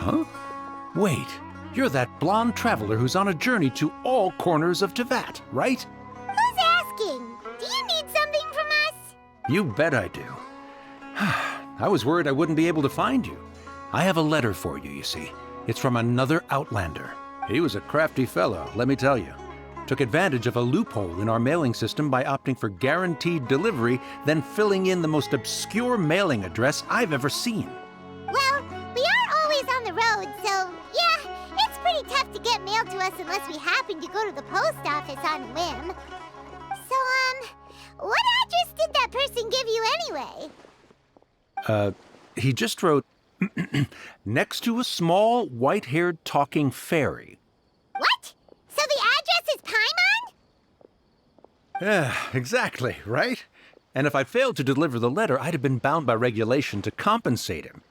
Huh? Wait, you're that blonde traveler who's on a journey to all corners of Teyvat, right? Who's asking? Do you need something from us? You bet I do. I was worried I wouldn't be able to find you. I have a letter for you, you see. It's from another Outlander. He was a crafty fellow, let me tell you. Took advantage of a loophole in our mailing system by opting for guaranteed delivery, then filling in the most obscure mailing address I've ever seen. Well, we are always on the road, so yeah, it's pretty tough to get mail to us unless we happen to go to the post office on a whim. So, what address did that person give you anyway? He just wrote, next to a small, white-haired talking fairy. What? So the address is Paimon? Yeah, exactly, right? And if I failed to deliver the letter, I'd have been bound by regulation to compensate him.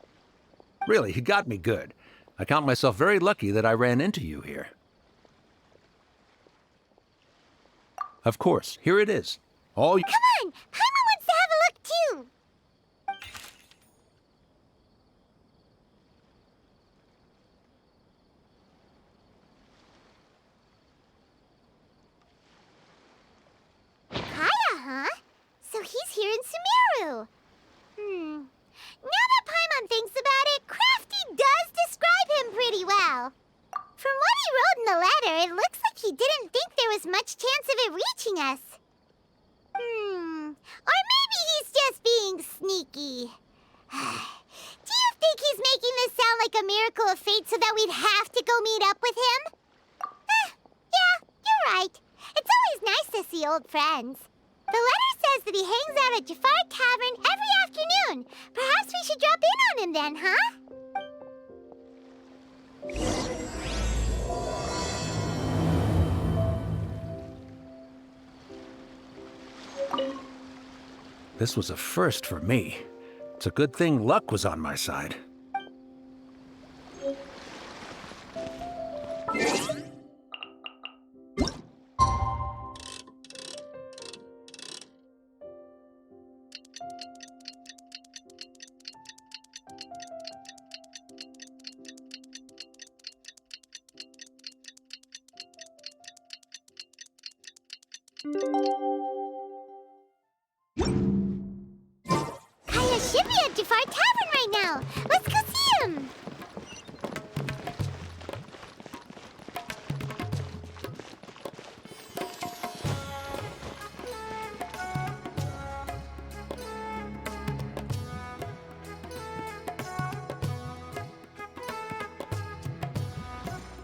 Really, he got me good. I count myself very lucky that I ran into you here. Of course, here it is. All you... Come on! Paimon wants to have a look too! Kaya, huh? So he's here in Sumeru. Now that Paimon thinks about it, Crafty does describe him pretty well. From what he wrote in the letter, it looks like he didn't think there was much chance of it reaching us. Or maybe he's just being sneaky. Do you think he's making this sound like a miracle of fate so that we'd have to go meet up with him? Yeah, you're right. It's always nice to see old friends. The letter says that he hangs out at Jafar Tavern every afternoon. Perhaps we should drop in on him then, huh? This was a first for me. It's a good thing luck was on my side. Kaya should be at Jafar Tavern right now. Let's go see him.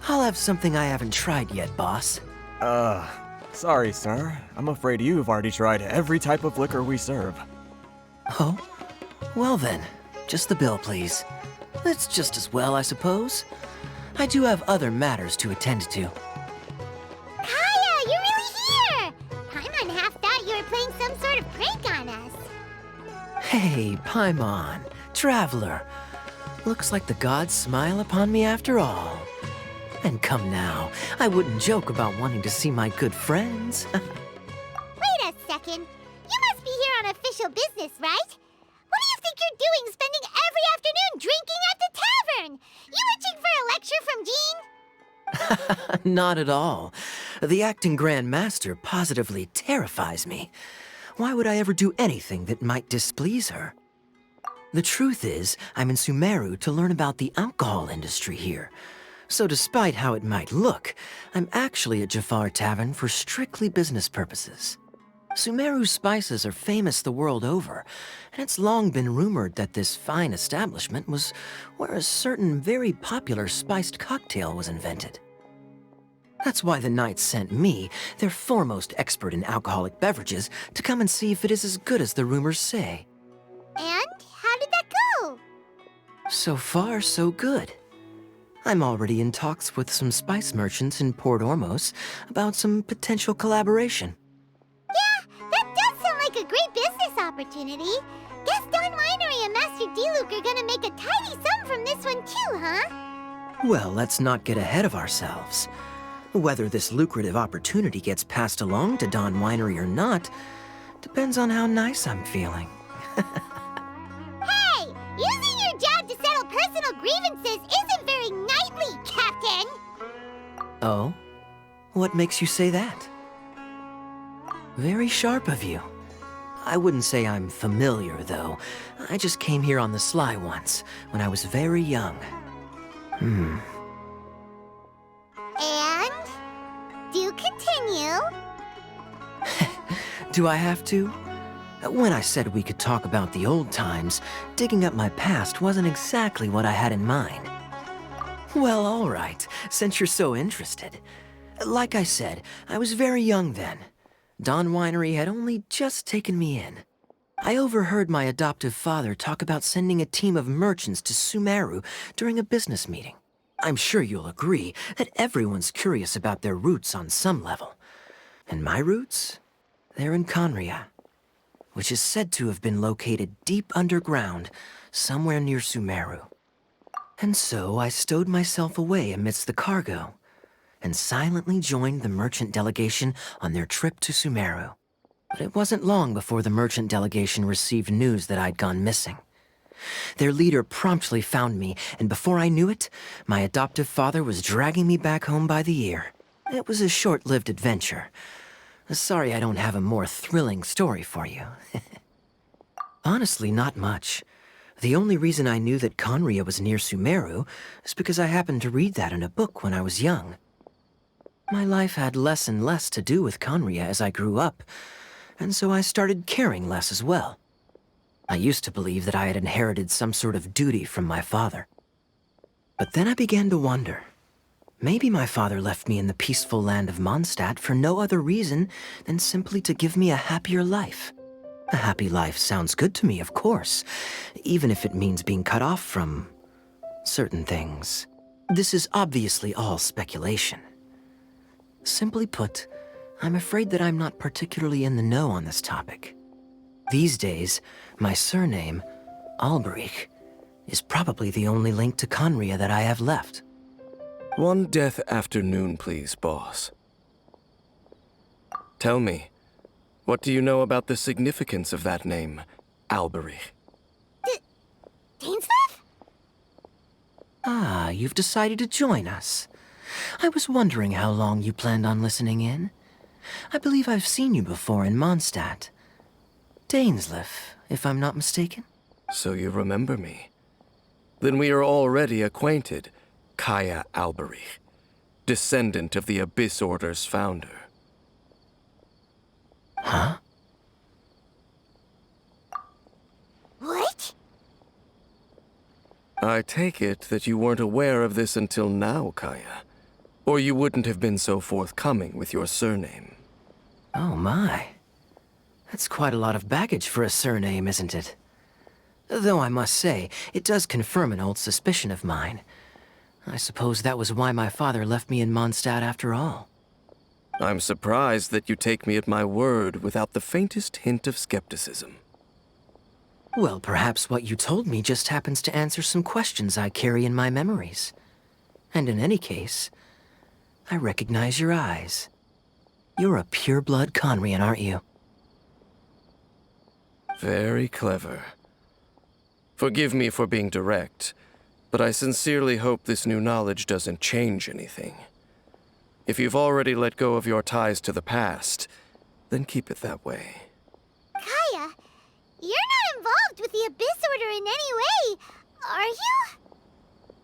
I'll have something I haven't tried yet, boss. Sorry, sir. I'm afraid you've already tried every type of liquor we serve. Oh? Well then, just the bill, please. It's just as well, I suppose. I do have other matters to attend to. Kaya, you're really here! Paimon half thought you were playing some sort of prank on us. Hey, Paimon, traveler. Looks like the gods smile upon me after all. And come now, I wouldn't joke about wanting to see my good friends. Wait a second. You must be here on official business, right? What do you think you're doing spending every afternoon drinking at the tavern? You itching for a lecture from Jean? Not at all. The acting Grand Master positively terrifies me. Why would I ever do anything that might displease her? The truth is, I'm in Sumeru to learn about the alcohol industry here. So despite how it might look, I'm actually at Jafar Tavern for strictly business purposes. Sumeru's spices are famous the world over, and it's long been rumored that this fine establishment was where a certain very popular spiced cocktail was invented. That's why the Knights sent me, their foremost expert in alcoholic beverages, to come and see if it is as good as the rumors say. And how did that go? So far, so good. I'm already in talks with some spice merchants in Port Ormos about some potential collaboration. Yeah, that does sound like a great business opportunity. Guess Don Winery and Master D-Luke are gonna make a tidy sum from this one too, huh? Well, let's not get ahead of ourselves. Whether this lucrative opportunity gets passed along to Don Winery or not depends on how nice I'm feeling. Hey! Using your job to settle personal grievances isn't very Oh? What makes you say that? Very sharp of you. I wouldn't say I'm familiar, though. I just came here on the sly once, when I was very young. And? Do continue. Do I have to? When I said we could talk about the old times, digging up my past wasn't exactly what I had in mind. Well, all right, since you're so interested. Like I said, I was very young then. Dawn Winery had only just taken me in. I overheard my adoptive father talk about sending a team of merchants to Sumeru during a business meeting. I'm sure you'll agree that everyone's curious about their roots on some level. And my roots? They're in Conria, which is said to have been located deep underground, somewhere near Sumeru. And so I stowed myself away amidst the cargo, and silently joined the merchant delegation on their trip to Sumeru. But it wasn't long before the merchant delegation received news that I'd gone missing. Their leader promptly found me, and before I knew it, my adoptive father was dragging me back home by the ear. It was a short-lived adventure. Sorry I don't have a more thrilling story for you. Honestly, not much. The only reason I knew that Conria was near Sumeru is because I happened to read that in a book when I was young. My life had less and less to do with Conria as I grew up, and so I started caring less as well. I used to believe that I had inherited some sort of duty from my father. But then I began to wonder. Maybe my father left me in the peaceful land of Mondstadt for no other reason than simply to give me a happier life. A happy life sounds good to me, of course, even if it means being cut off from certain things. This is obviously all speculation. Simply put, I'm afraid that I'm not particularly in the know on this topic. These days, my surname, Alberich, is probably the only link to Conria that I have left. One death afternoon, please, boss. Tell me, what do you know about the significance of that name, Alberich? Dainsleif? Ah, you've decided to join us. I was wondering how long you planned on listening in. I believe I've seen you before in Mondstadt. Dainsleif, if I'm not mistaken. So you remember me. Then we are already acquainted, Kaya Alberich, descendant of the Abyss Order's founder. Huh? What? I take it that you weren't aware of this until now, Kaya. Or you wouldn't have been so forthcoming with your surname. Oh my. That's quite a lot of baggage for a surname, isn't it? Though I must say, it does confirm an old suspicion of mine. I suppose that was why my father left me in Mondstadt after all. I'm surprised that you take me at my word without the faintest hint of skepticism. Well, perhaps what you told me just happens to answer some questions I carry in my memories. And in any case, I recognize your eyes. You're a pure-blood Conrian, aren't you? Very clever. Forgive me for being direct, but I sincerely hope this new knowledge doesn't change anything. If you've already let go of your ties to the past, then keep it that way. Kaya, you're not involved with the Abyss Order in any way, are you?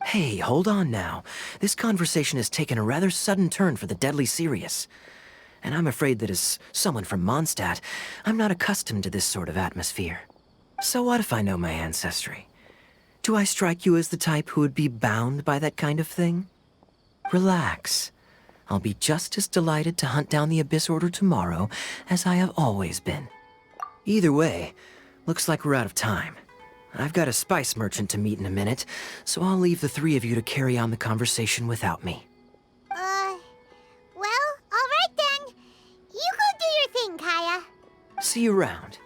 Hey, hold on now. This conversation has taken a rather sudden turn for the deadly serious. And I'm afraid that as someone from Mondstadt, I'm not accustomed to this sort of atmosphere. So what if I know my ancestry? Do I strike you as the type who would be bound by that kind of thing? Relax. I'll be just as delighted to hunt down the Abyss Order tomorrow as I have always been. Either way, looks like we're out of time. I've got a spice merchant to meet in a minute, so I'll leave the three of you to carry on the conversation without me. Well, all right then. You go do your thing, Kaya. See you around.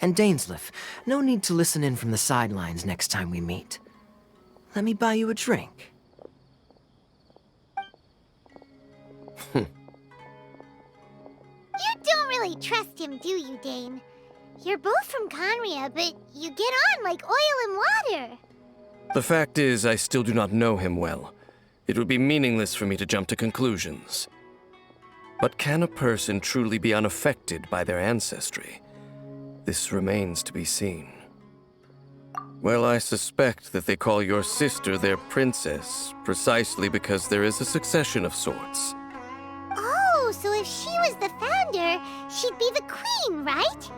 And Dainsleif, no need to listen in from the sidelines next time we meet. Let me buy you a drink. You don't really trust him, do you, Dane? You're both from Conria, but you get on like oil and water. The fact is, I still do not know him well. It would be meaningless for me to jump to conclusions. But can a person truly be unaffected by their ancestry? This remains to be seen. Well, I suspect that they call your sister their princess, precisely because there is a succession of sorts. Oh, so if she was the founder, she'd be the queen, right?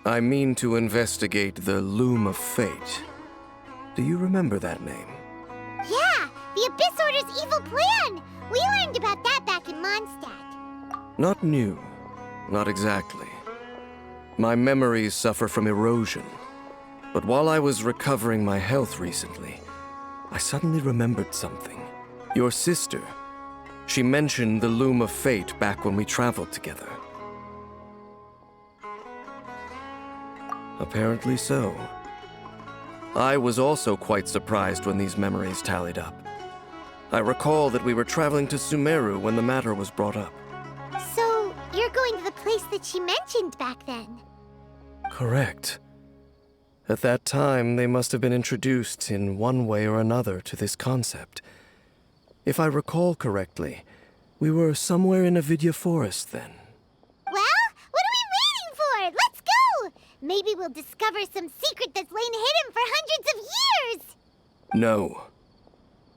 I mean to investigate the Loom of Fate. Do you remember that name? Yeah, the Abyss Order's evil plan! We learned about that back in Mondstadt. Not new. Not exactly. My memories suffer from erosion. But while I was recovering my health recently, I suddenly remembered something. Your sister. She mentioned the Loom of Fate back when we traveled together. Apparently so. I was also quite surprised when these memories tallied up. I recall that we were traveling to Sumeru when the matter was brought up. So, you're going to the place that she mentioned back then? Correct. At that time, they must have been introduced in one way or another to this concept. If I recall correctly, we were somewhere in Avidya Forest then. Well, what are we waiting for? Let's go! Maybe we'll discover some secret that's lain hidden for hundreds of years! No.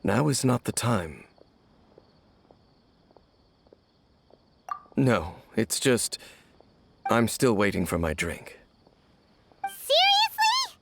Now is not the time. No, it's just... I'm still waiting for my drink. Seriously?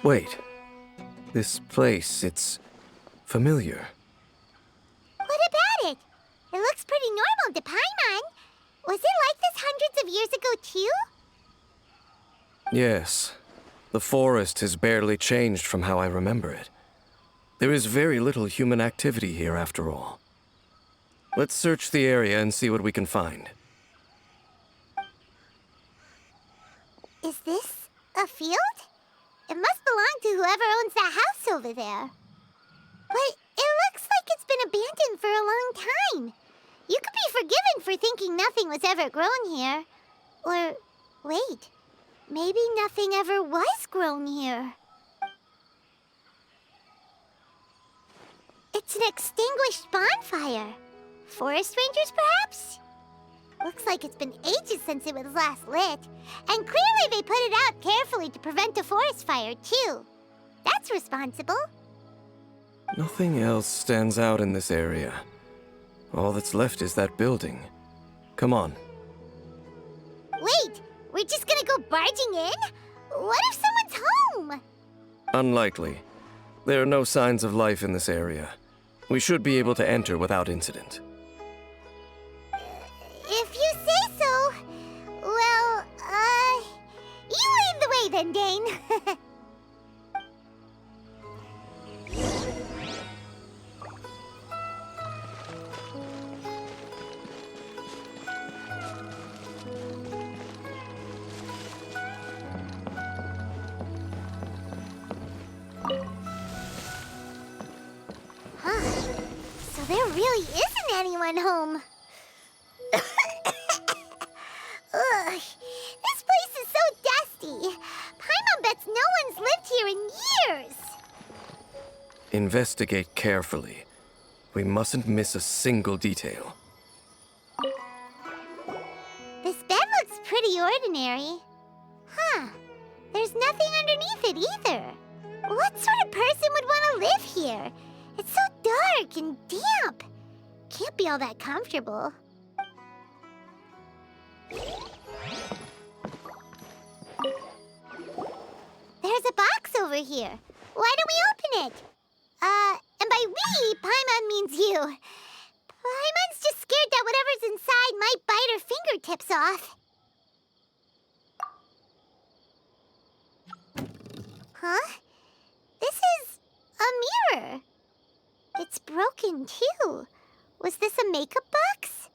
Wait. This place, it's familiar. What about it? It looks pretty normal to Paimon. Was it like this hundreds of years ago, too? Yes. The forest has barely changed from how I remember it. There is very little human activity here, after all. Let's search the area and see what we can find. Is this a field? It must belong to whoever owns that house over there. But it looks like it's been abandoned for a long time. You could be forgiven for thinking nothing was ever grown here. Or, wait, maybe nothing ever was grown here. It's an extinguished bonfire. Forest rangers, perhaps? Looks like it's been ages since it was last lit. And clearly they put it out carefully to prevent a forest fire, too. That's responsible. Nothing else stands out in this area. All that's left is that building. Come on. Wait, we're just gonna go barging in? What if someone's home? Unlikely. There are no signs of life in this area. We should be able to enter without incident. If you say so. Well, you lead the way then, Dane. So there really isn't anyone home. Ugh, this place is so dusty. Paimon bets no one's lived here in years. Investigate carefully. We mustn't miss a single detail. This bed looks pretty ordinary. Huh. There's nothing underneath it either. What sort of person would want to live here? It's so dark and damp. can't be all that comfortable. There's a box over here. Why don't we open it? And by we, Paimon means you. Paimon's just scared that whatever's inside might bite her fingertips off. Huh? This is a mirror. It's broken, too. Was this a makeup box?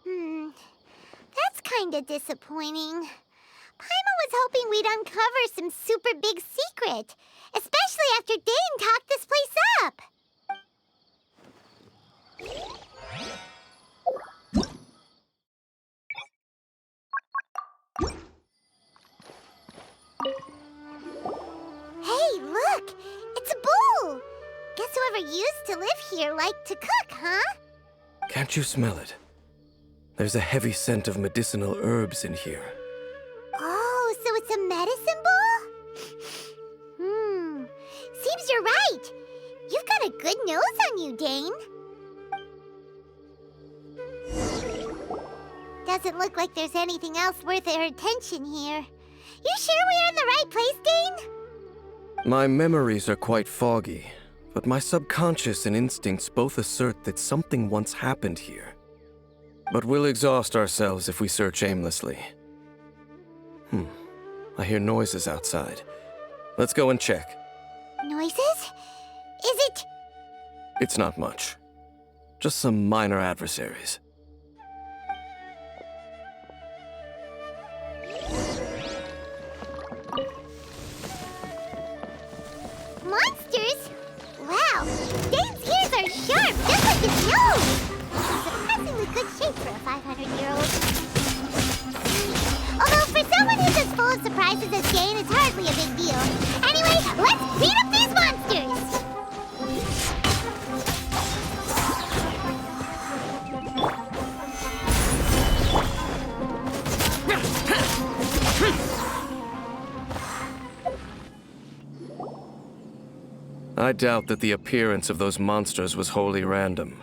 That's kinda disappointing. Paimon was hoping we'd uncover some super big secret, especially after Dane talked this place up. Hey, look! It's a bowl! Guess whoever used to live here liked to cook, huh? Can't you smell it? There's a heavy scent of medicinal herbs in here. Oh, so it's a medicine bowl? Seems you're right. You've got a good nose on you, Dane. Doesn't look like there's anything else worth our attention here. You sure we're in the right place, Dane? My memories are quite foggy, but my subconscious and instincts both assert that something once happened here. But we'll exhaust ourselves if we search aimlessly. I hear noises outside. Let's go and check. Noises? Is it? It's not much. Just some minor adversaries. Monsters? Wow, Dane's ears are sharp, just like his nose! Surprisingly good shape for a 500-year-old. Although for someone who's as full of surprises as Dane, it's hardly a big deal. Anyway, let's beat up these monsters! I doubt that the appearance of those monsters was wholly random.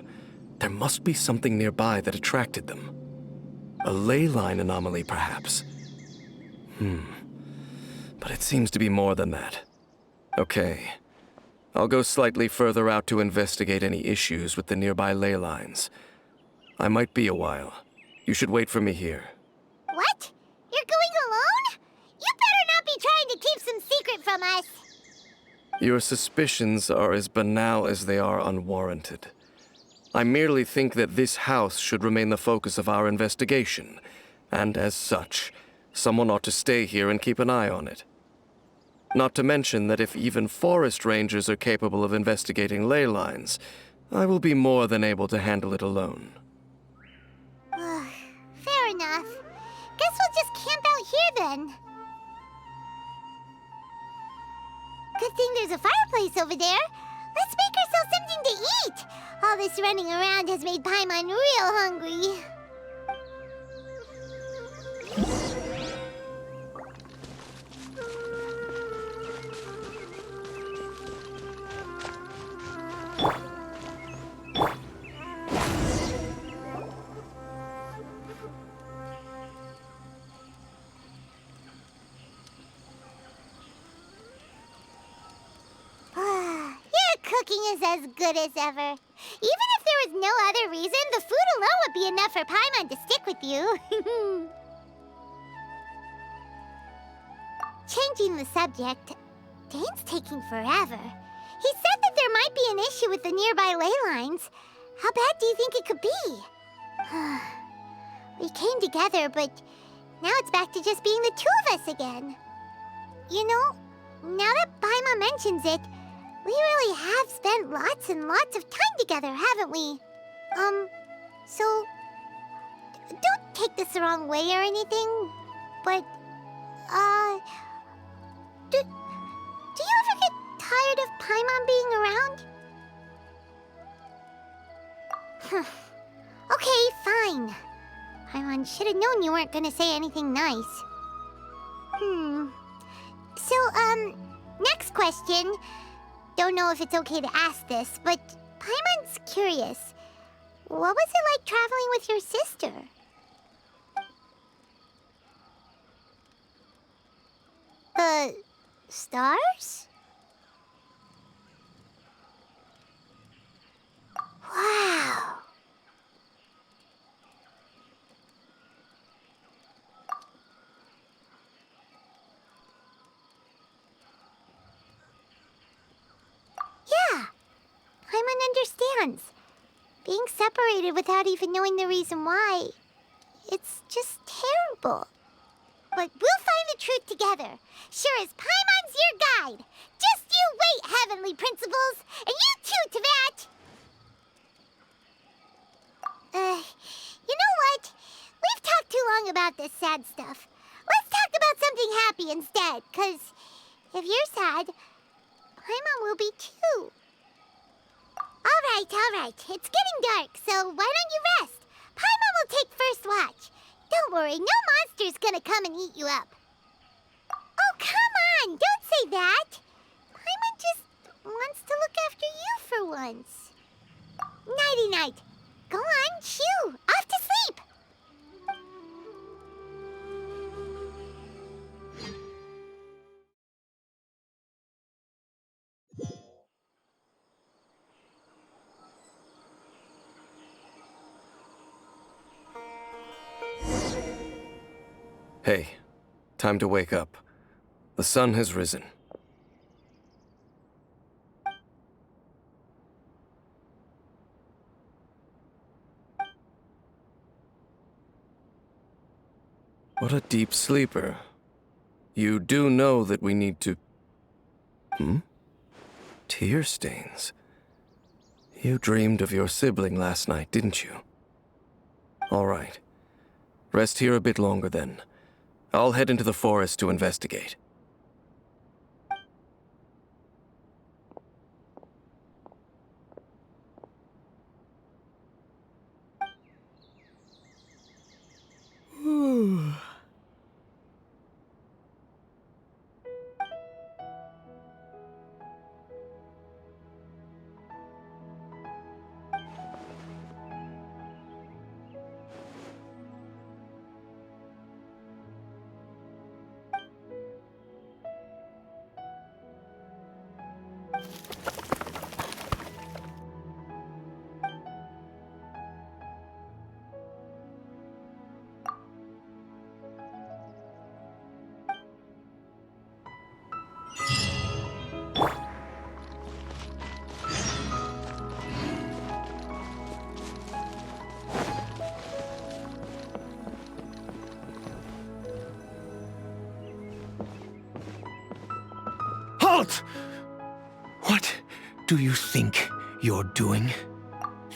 There must be something nearby that attracted them. A ley line anomaly, perhaps. But it seems to be more than that. Okay. I'll go slightly further out to investigate any issues with the nearby ley lines. I might be a while. You should wait for me here. What? You're going alone? You better not be trying to keep some secret from us. Your suspicions are as banal as they are unwarranted. I merely think that this house should remain the focus of our investigation, and as such, someone ought to stay here and keep an eye on it. Not to mention that if even forest rangers are capable of investigating ley lines, I will be more than able to handle it alone. Fair enough. Guess we'll just camp out here then. Good thing there's a fireplace over there. Let's make ourselves something to eat. All this running around has made Paimon real hungry. Cooking is as good as ever. Even if there was no other reason, the food alone would be enough for Paimon to stick with you. Changing the subject, Dane's taking forever. He said that there might be an issue with the nearby ley lines. How bad do you think it could be? We came together, but now it's back to just being the two of us again. You know, now that Paimon mentions it, we really have spent lots and lots of time together, haven't we? So, don't take this the wrong way or anything, but, do you ever get tired of Paimon being around? Okay, fine. Paimon should have known you weren't gonna say anything nice. So, next question. Don't know if it's okay to ask this, but Paimon's curious. What was it like traveling with your sister? The stars? Wow. Yeah, Paimon understands. Being separated without even knowing the reason why, it's just terrible. But we'll find the truth together. Sure as Paimon's your guide. Just you wait, Heavenly Principles, and you too, Teyvat. You know what? We've talked too long about this sad stuff. Let's talk about something happy instead, 'cause if you're sad, Paimon will be too. All right. It's getting dark, so why don't you rest? Paimon will take first watch. Don't worry, no monster's gonna come and eat you up. Oh, come on! Don't say that! Paimon just wants to look after you for once. Nighty-night. Go on, shoo! Off to sleep! Hey, time to wake up. The sun has risen. What a deep sleeper. You do know that we need to... Tear stains. You dreamed of your sibling last night, didn't you? All right. Rest here a bit longer then. I'll head into the forest to investigate. Halt! What do you think you're doing?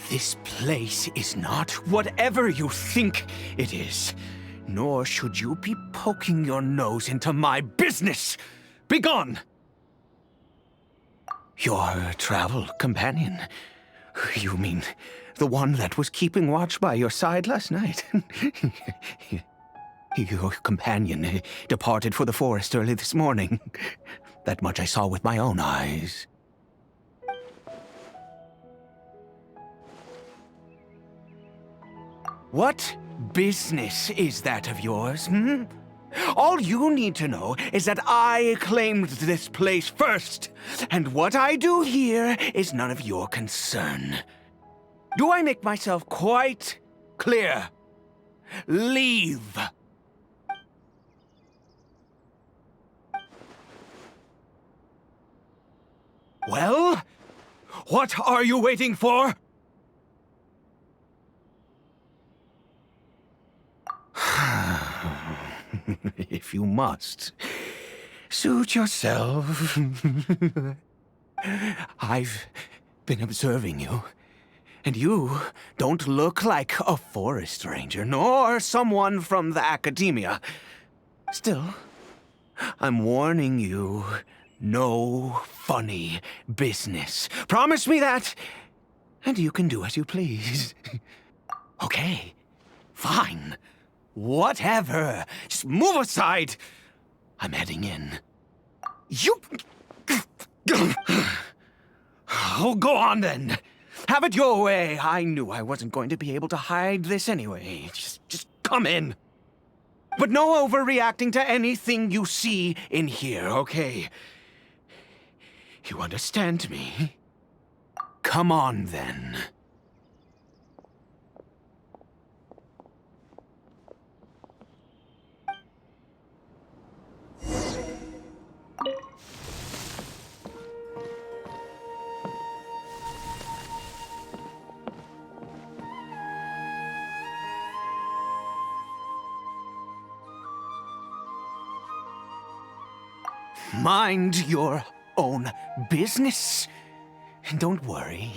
This place is not whatever you think it is. Nor should you be poking your nose into my business. Begone! Your travel companion. You mean the one that was keeping watch by your side last night? Your companion departed for the forest early this morning. That much I saw with my own eyes. What business is that of yours, All you need to know is that I claimed this place first, and what I do here is none of your concern. Do I make myself quite clear? Leave! Well, what are you waiting for? If you must, suit yourself. I've been observing you, and you don't look like a forest ranger, nor someone from the academia. Still, I'm warning you, no funny business. Promise me that, and you can do as you please. Okay, fine. Whatever. Just move aside. I'm heading in. You... Oh, go on then. Have it your way. I knew I wasn't going to be able to hide this anyway. Just come in. But no overreacting to anything you see in here, okay? You understand me? Come on, then. Mind your own business. And don't worry,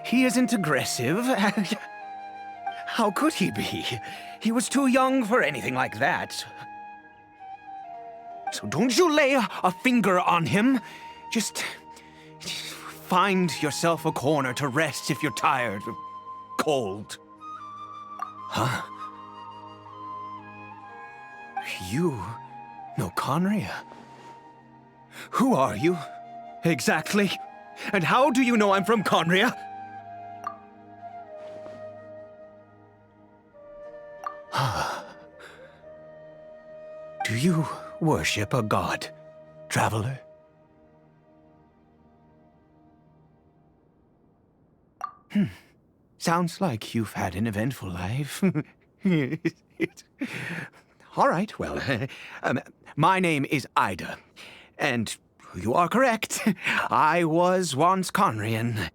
he isn't aggressive. How could he be? He was too young for anything like that. So don't you lay a finger on him. Just find yourself a corner to rest if you're tired or cold. Huh? You know Conria? Who are you, exactly? And how do you know I'm from Conria? Do you worship a god, traveler? Sounds like you've had an eventful life. All right, well, my name is Ida. And you are correct. I was once Conrian.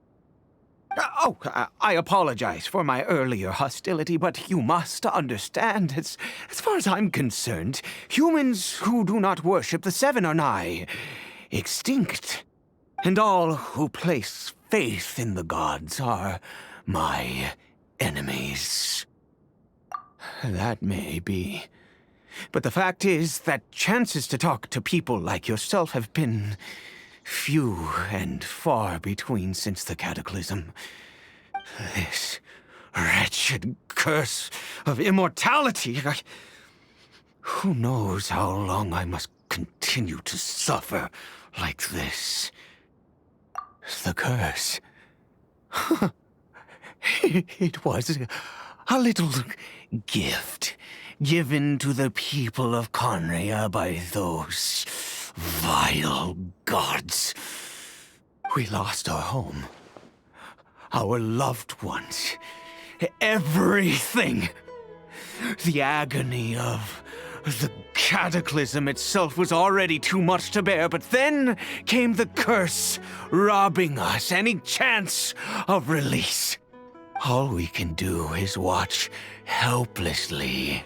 I apologize for my earlier hostility, but you must understand, as far as I'm concerned, humans who do not worship the Seven are nigh extinct. And all who place faith in the gods are my enemies. That may be. But the fact is that chances to talk to people like yourself have been few and far between since the cataclysm. This wretched curse of immortality. Who knows how long I must continue to suffer like this? The curse. It was a little gift given to the people of Conria by those vile gods. We lost our home, our loved ones, everything. The agony of the cataclysm itself was already too much to bear, but then came the curse, robbing us any chance of release. All we can do is watch helplessly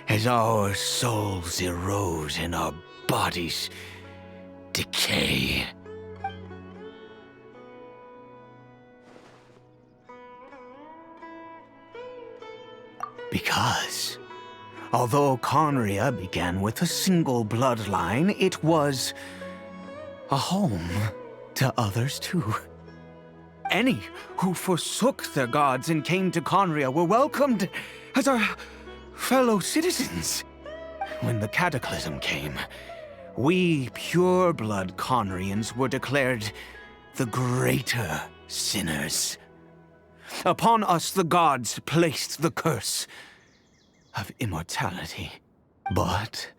as our souls erode and our bodies decay. Because, although Conria began with a single bloodline, it was a home to others too. Any who forsook their gods and came to Conria were welcomed as our fellow citizens. When the cataclysm came, we pure-blood Conrians were declared the greater sinners. Upon us the gods placed the curse of immortality. But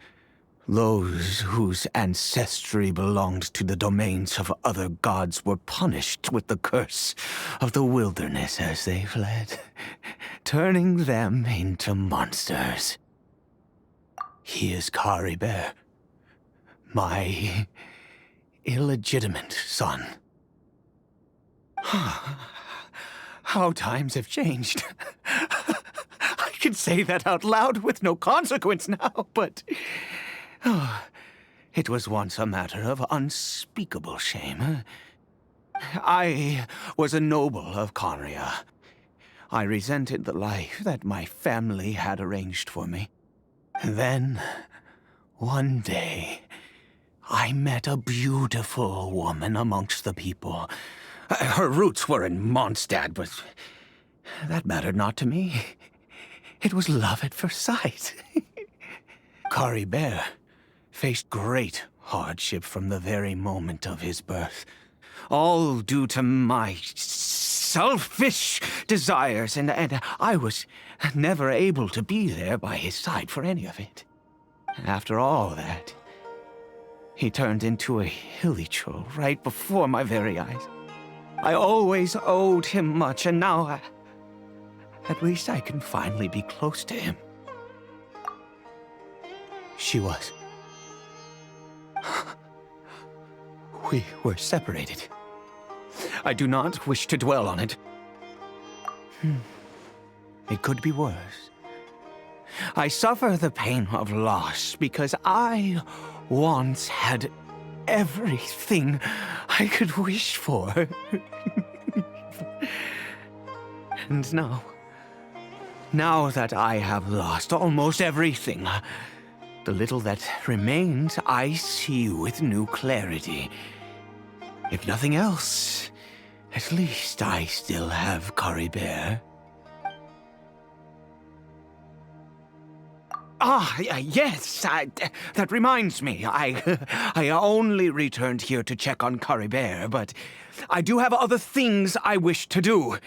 those whose ancestry belonged to the domains of other gods were punished with the curse of the wilderness as they fled, turning them into monsters. He is Caribert, my illegitimate son. How times have changed. I can say that out loud with no consequence now, but it was once a matter of unspeakable shame. I was a noble of Conria. I resented the life that my family had arranged for me. Then, one day, I met a beautiful woman amongst the people. Her roots were in Mondstadt, but that mattered not to me. It was love at first sight. Caribert faced great hardship from the very moment of his birth, all due to my selfish desires, and I was never able to be there by his side for any of it. After all that, he turned into a hilichurl right before my very eyes. I always owed him much, and now at least I can finally be close to him. She was. We were separated. I do not wish to dwell on it. It could be worse. I suffer the pain of loss because I once had everything I could wish for. And now that I have lost almost everything, the little that remains I see with new clarity. If nothing else, at least I still have Caribert. Yes, that reminds me. I only returned here to check on Caribert, but I do have other things I wish to do.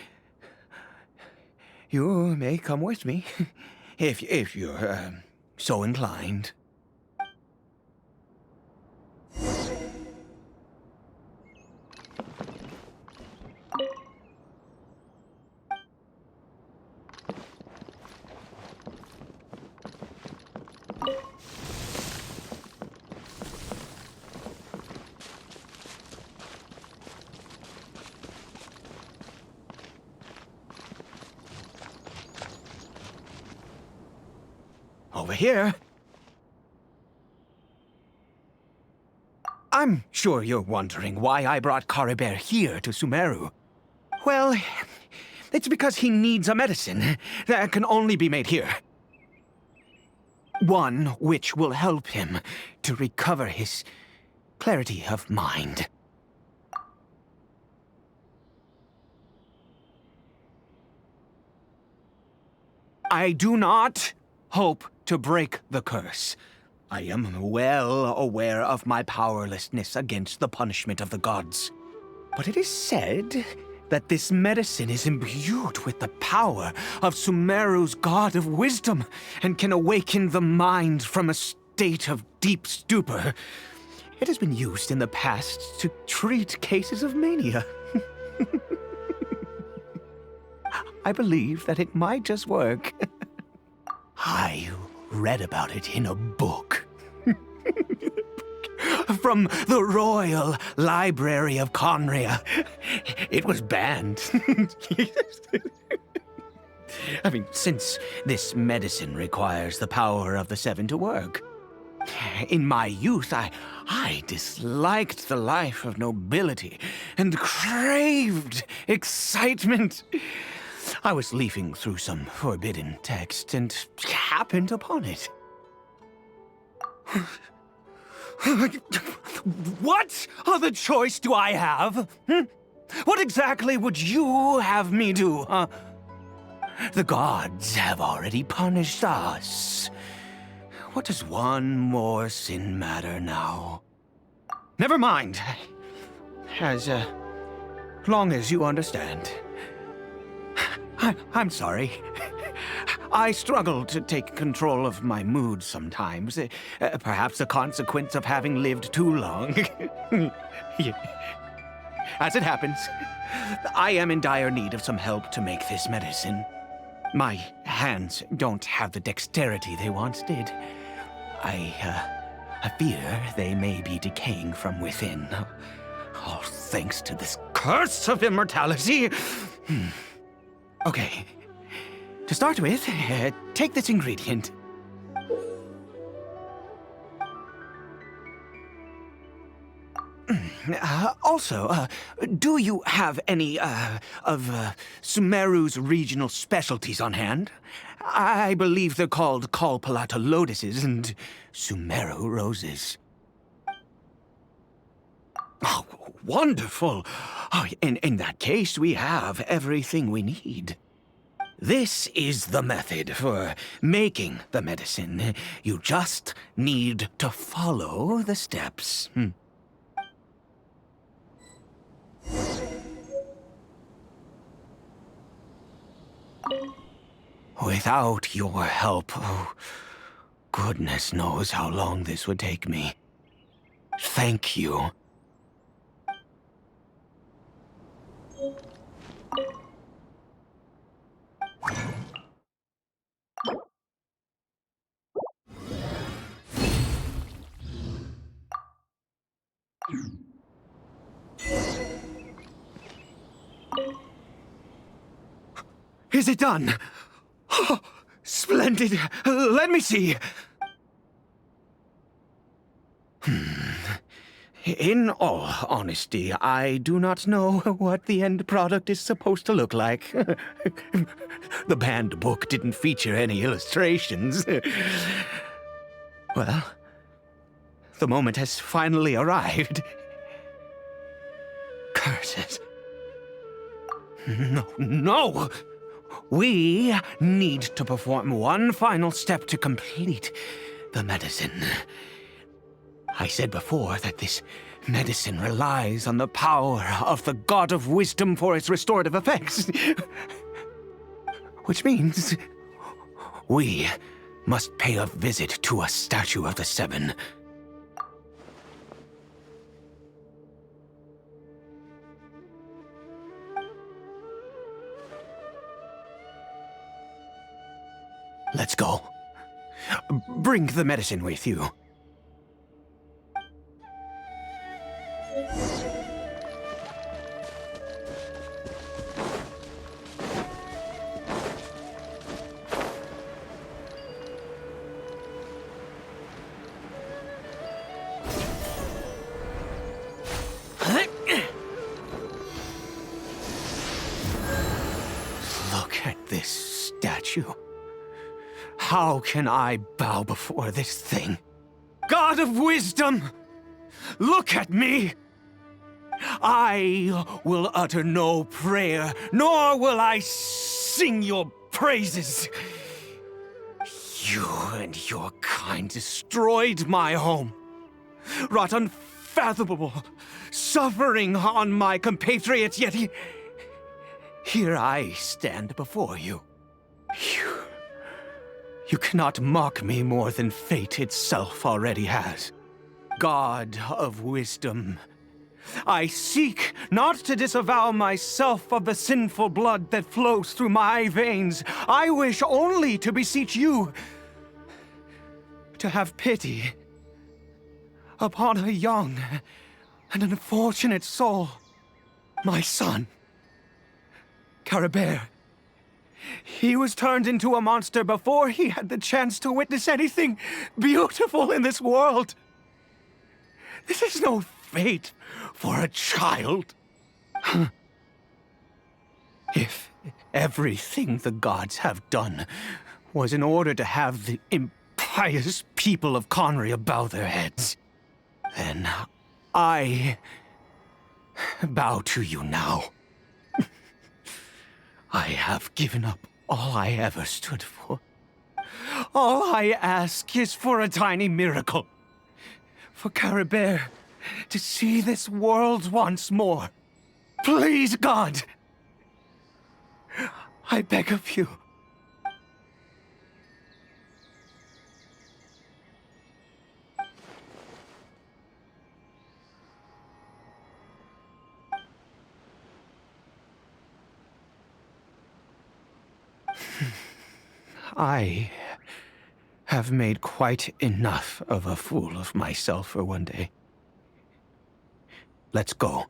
You may come with me, if you're so inclined. Over here. I'm sure you're wondering why I brought Caribert here to Sumeru. Well, it's because he needs a medicine that can only be made here. One which will help him to recover his clarity of mind. I do not hope to break the curse. I am well aware of my powerlessness against the punishment of the gods. But it is said that this medicine is imbued with the power of Sumeru's god of wisdom and can awaken the mind from a state of deep stupor. It has been used in the past to treat cases of mania. I believe that it might just work. I read about it in a book. From the Royal Library of Conria. It was banned. I mean, since this medicine requires the power of the Seven to work. In my youth, I disliked the life of nobility and craved excitement. I was leafing through some forbidden text and happened upon it. What other choice do I have? What exactly would you have me do, huh? The gods have already punished us. What does one more sin matter now? Never mind. As long as you understand. I'm sorry. I struggle to take control of my mood sometimes. Perhaps a consequence of having lived too long. As it happens, I am in dire need of some help to make this medicine. My hands don't have the dexterity they once did. I fear they may be decaying from within. All thanks to this curse of immortality. Okay. To start with, take this ingredient. Also, do you have any, of Sumeru's regional specialties on hand? I believe they're called Kalpalata lotuses and Sumeru roses. Oh, wonderful! Oh, in that case, we have everything we need. This is the method for making the medicine. You just need to follow the steps. Without your help, oh, goodness knows how long this would take me. Thank you. Is it done? Oh, splendid. Let me see. In all honesty, I do not know what the end product is supposed to look like. The banned book didn't feature any illustrations. Well, the moment has finally arrived. Curses. No! We need to perform one final step to complete the medicine. I said before that this medicine relies on the power of the God of Wisdom for its restorative effects. Which means we must pay a visit to a statue of the Seven. Let's go. Bring the medicine with you. Look at this statue. How can I bow before this thing? God of Wisdom! Look at me! I will utter no prayer, nor will I sing your praises. You and your kind destroyed my home, wrought unfathomable suffering on my compatriots, yet here I stand before you. You cannot mock me more than fate itself already has. God of Wisdom, I seek not to disavow myself of the sinful blood that flows through my veins. I wish only to beseech you to have pity upon a young and unfortunate soul. My son, Caribert. He was turned into a monster before he had the chance to witness anything beautiful in this world. This is no fate for a child. If everything the gods have done was in order to have the impious people of Conria bow their heads, then I bow to you now. I have given up all I ever stood for. All I ask is for a tiny miracle. For Caribert to see this world once more. Please, God! I beg of you. I have made quite enough of a fool of myself for one day. Let's go.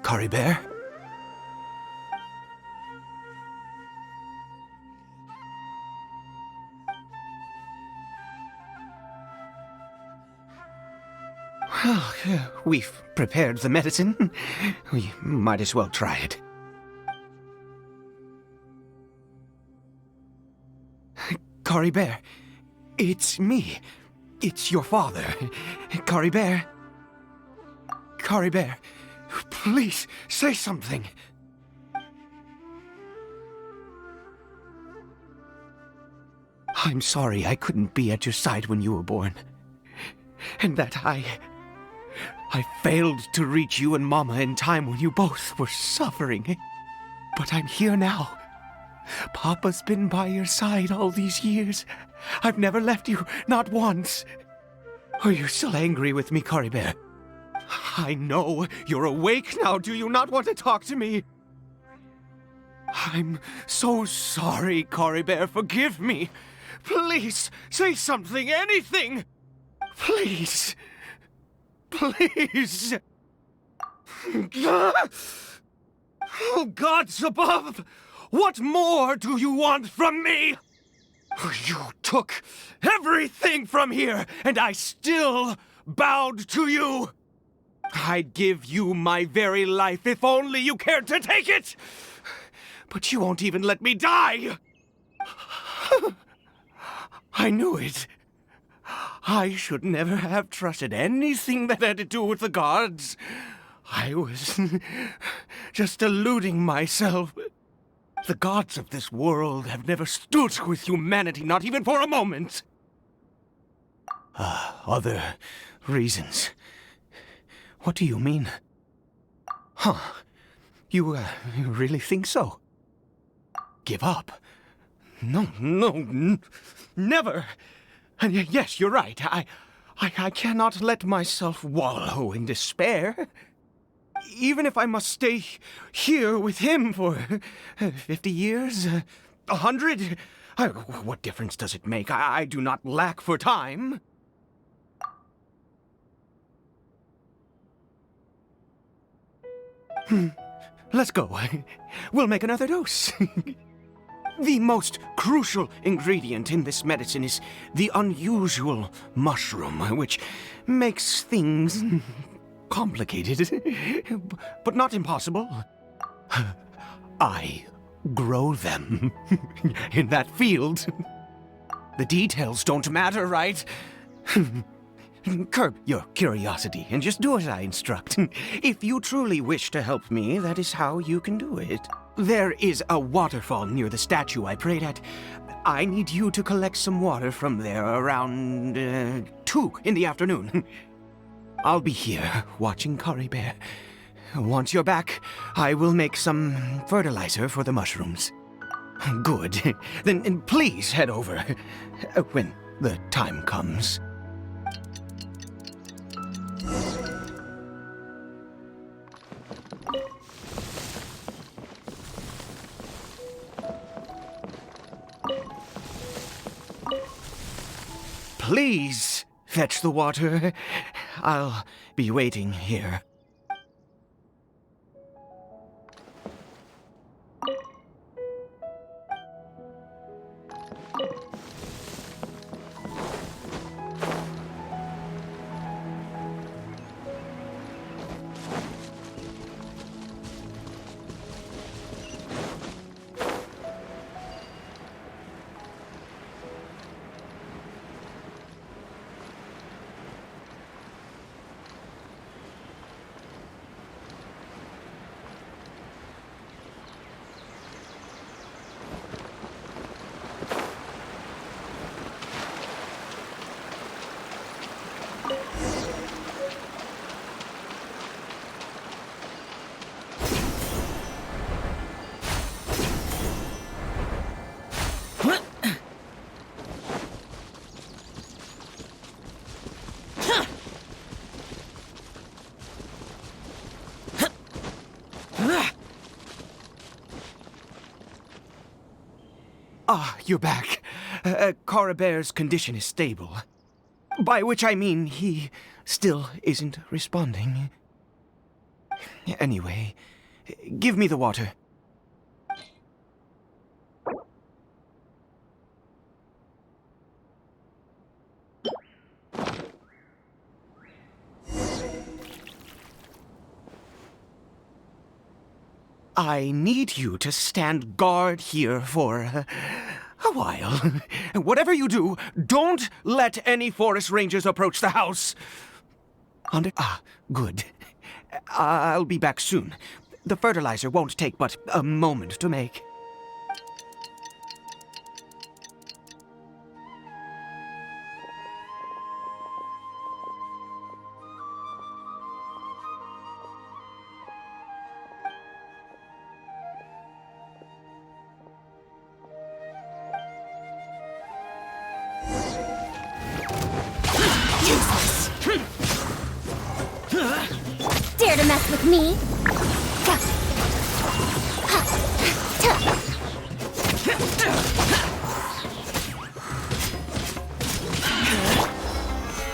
Caribert? We've prepared the medicine. We might as well try it. Caribert, it's me. It's your father. Caribert. Caribert, please say something. I'm sorry I couldn't be at your side when you were born. And that I failed to reach you and Mama in time when you both were suffering. But I'm here now. Papa's been by your side all these years. I've never left you, not once. Are you still angry with me, Caribert? I know you're awake now. Do you not want to talk to me? I'm so sorry, Caribert. Forgive me. Please, say something, anything. Please. Please. Oh, gods above! What more do you want from me? You took everything from here, and I still bowed to you. I'd give you my very life if only you cared to take it. But you won't even let me die. I knew it. I should never have trusted anything that had to do with the gods. I was just deluding myself. The gods of this world have never stood with humanity, not even for a moment. Other reasons. What do you mean? Huh. You really think so? Give up? No, never. And yes, you're right. I cannot let myself wallow in despair. Even if I must stay here with him for 50 years, 100, what difference does it make? I do not lack for time. Let's go. We'll make another dose. The most crucial ingredient in this medicine is the unusual mushroom, which makes things complicated, but not impossible. I grow them in that field. The details don't matter, right? Curb your curiosity and just do as I instruct. If you truly wish to help me, that is how you can do it. There is a waterfall near the statue I prayed at. I need you to collect some water from there around 2 in the afternoon. I'll be here watching Caribert. Once you're back, I will make some fertilizer for the mushrooms. Good. Then please head over when the time comes. Please fetch the water. I'll be waiting here. Ah, you're back. Caribert's condition is stable. By which I mean he still isn't responding. Anyway, give me the water. I need you to stand guard here for a while. Whatever you do, don't let any forest rangers approach the house. Good. I'll be back soon. The fertilizer won't take but a moment to make. Dare to mess with me?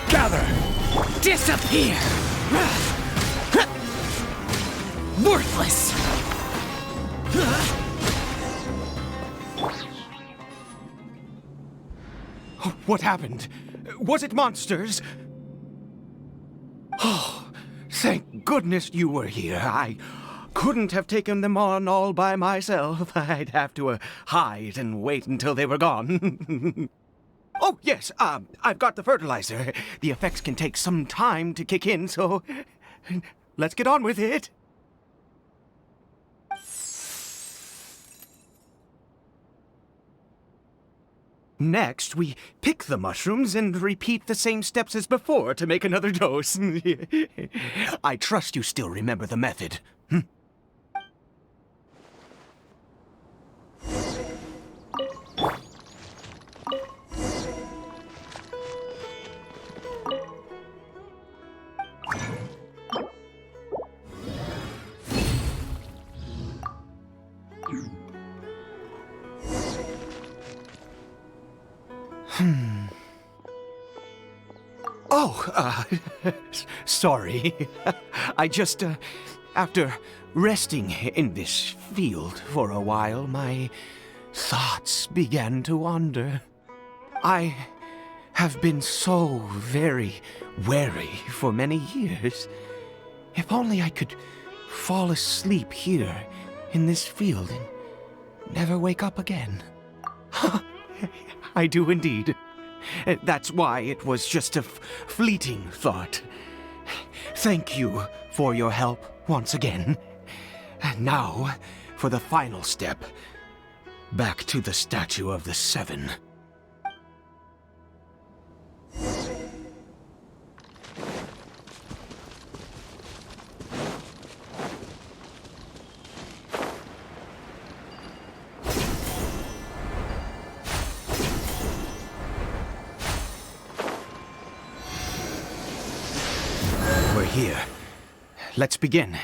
Gather! Disappear! Worthless! What happened? Was it monsters? Oh, thank goodness you were here. I couldn't have taken them on all by myself. I'd have to hide and wait until they were gone. Oh, yes, I've got the fertilizer. The effects can take some time to kick in, so let's get on with it. Next, we pick the mushrooms and repeat the same steps as before to make another dose. I trust you still remember the method. Oh, sorry. I just, after resting in this field for a while, my thoughts began to wander. I have been so very wary for many years. If only I could fall asleep here in this field and never wake up again. I do indeed. That's why it was just a fleeting thought. Thank you for your help once again. And now, for the final step. Back to the Statue of the Seven. Here. Let's begin.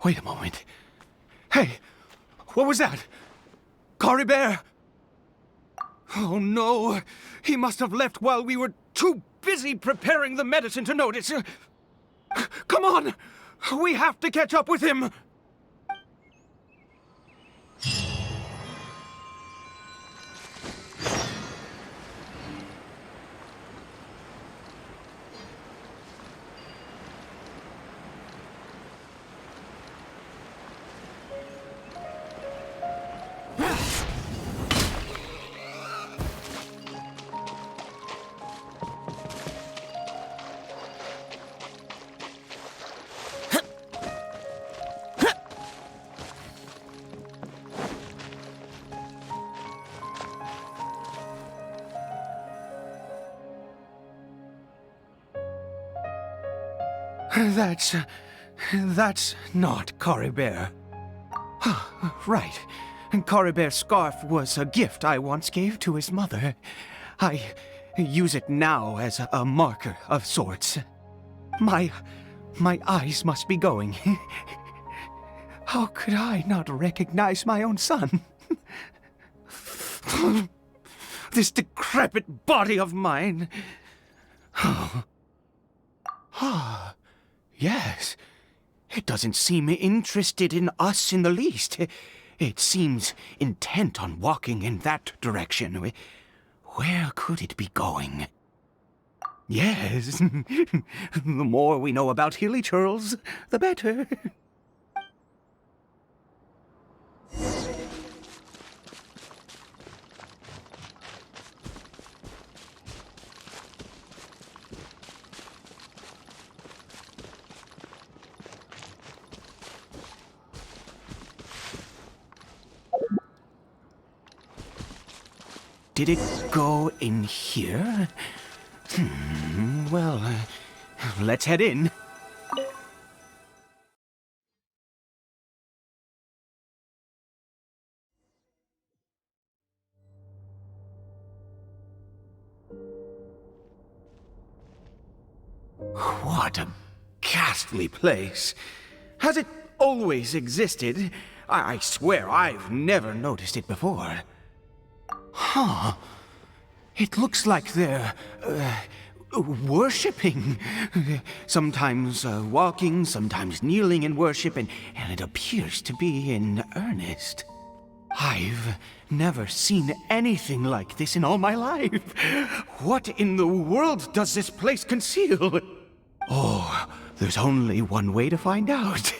Wait a moment. Hey, what was that? Caribert! Oh no, he must have left while we were too busy preparing the medicine to notice. Come on, we have to catch up with him. That's not Caribert. Right. Caribert's scarf was a gift I once gave to his mother. I use it now as a marker of sorts. My eyes must be going. How could I not recognize my own son? This decrepit body of mine. Yes. It doesn't seem interested in us in the least. It seems intent on walking in that direction. Where could it be going? Yes. The more we know about hilly churls, the better. Did it go in here? Well, let's head in. What a ghastly place. Has it always existed? I swear I've never noticed it before. Huh. It looks like they're, worshipping. Sometimes walking, sometimes kneeling in worship, and it appears to be in earnest. I've never seen anything like this in all my life. What in the world does this place conceal? Oh, there's only one way to find out.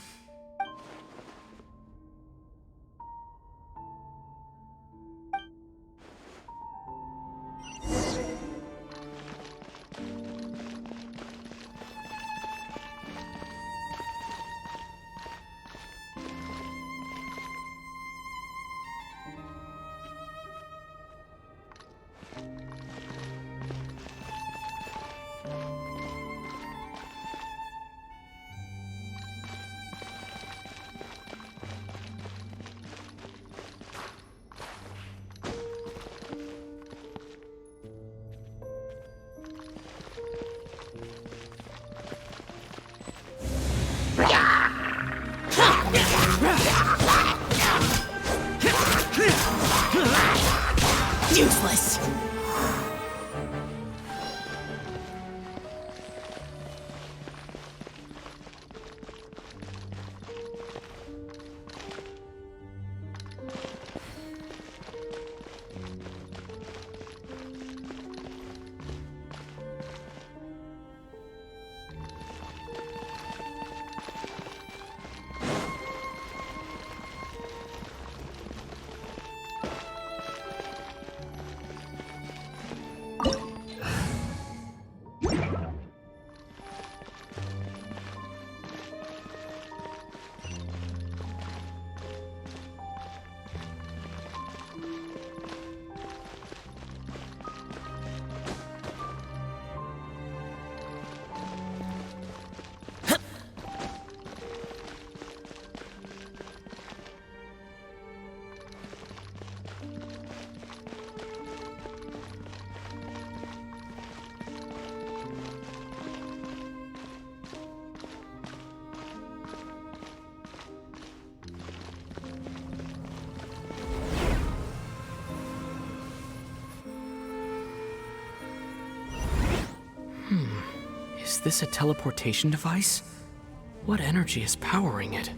Useless. Is this a teleportation device? What energy is powering it?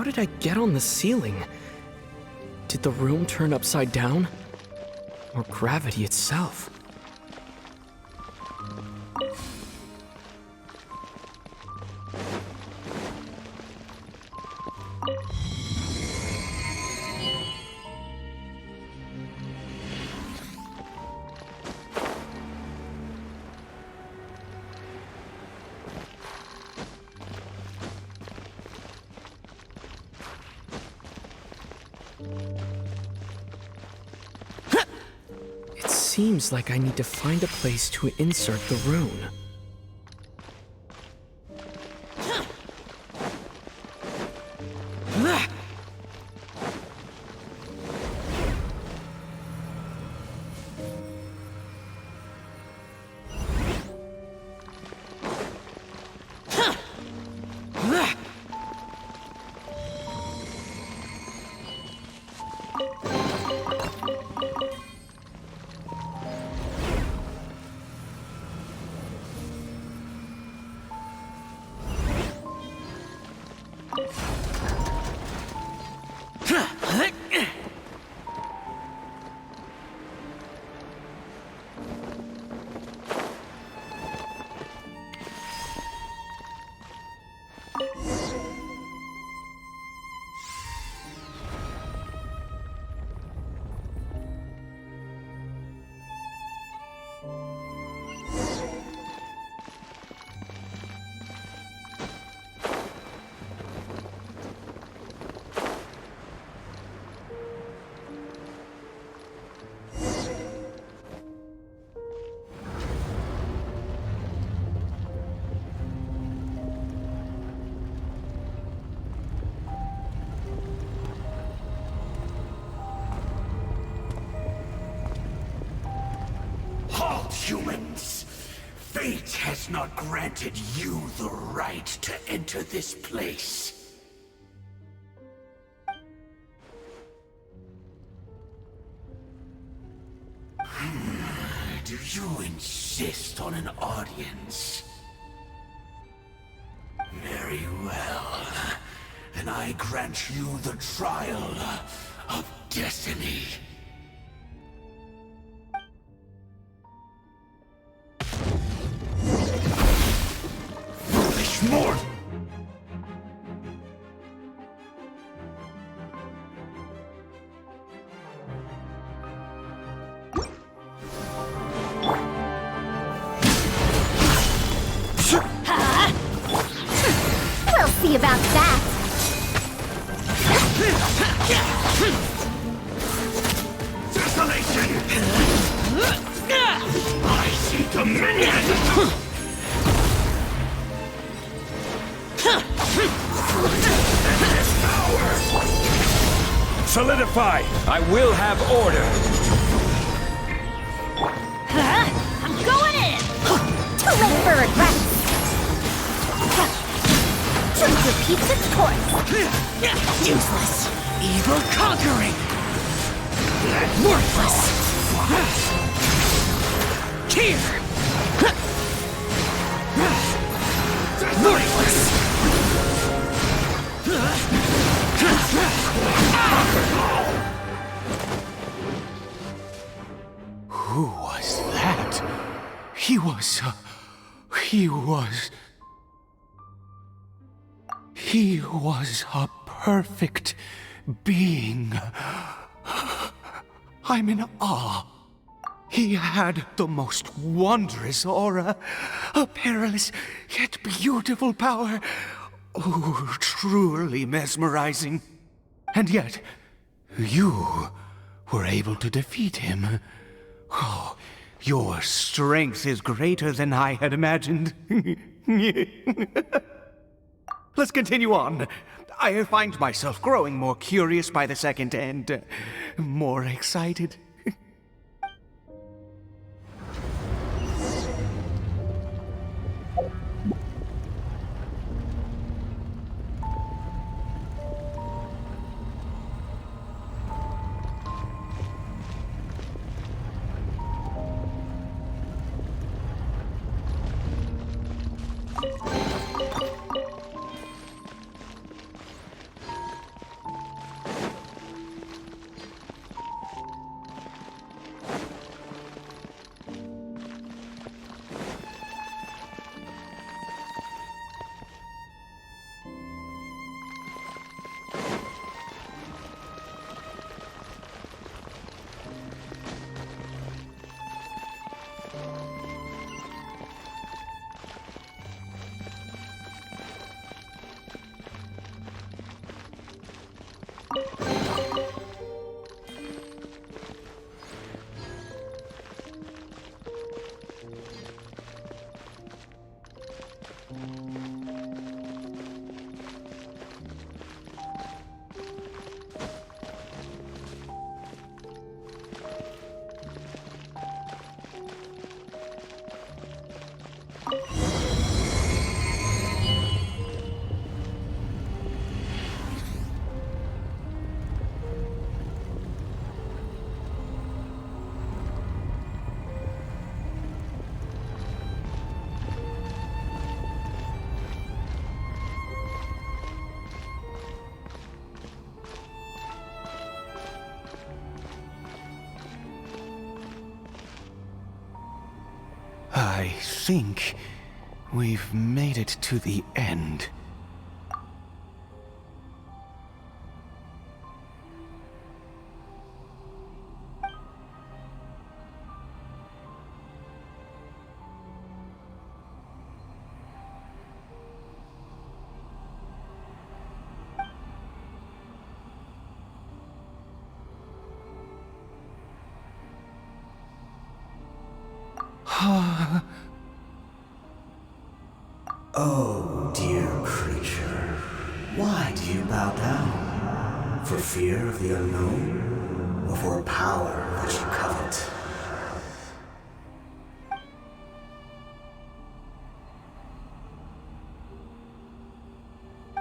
how did I get on the ceiling? Did the room turn upside down? Or gravity itself? It seems like I need to find a place to insert the rune. Humans, fate has not granted you the right to enter this place. Do you insist on an audience? Very well. Then I grant you the trial of destiny. More! We'll see about that. Desolation! I see dominion! Solidify! I will have order! I'm going in! Too late for regrets! Truth repeats its course. Useless. Evil conquering. Worthless. Here! Worthless. Who was that? He was a perfect being. I'm in awe. He had the most wondrous aura, a perilous yet beautiful power. Oh, truly mesmerizing. And yet, you were able to defeat him. Oh, your strength is greater than I had imagined. Let's continue on. I find myself growing more curious by the second and more excited. I think we've made it to the end. Oh, dear creature, why do you bow down? For fear of the unknown? Or for a power that you covet?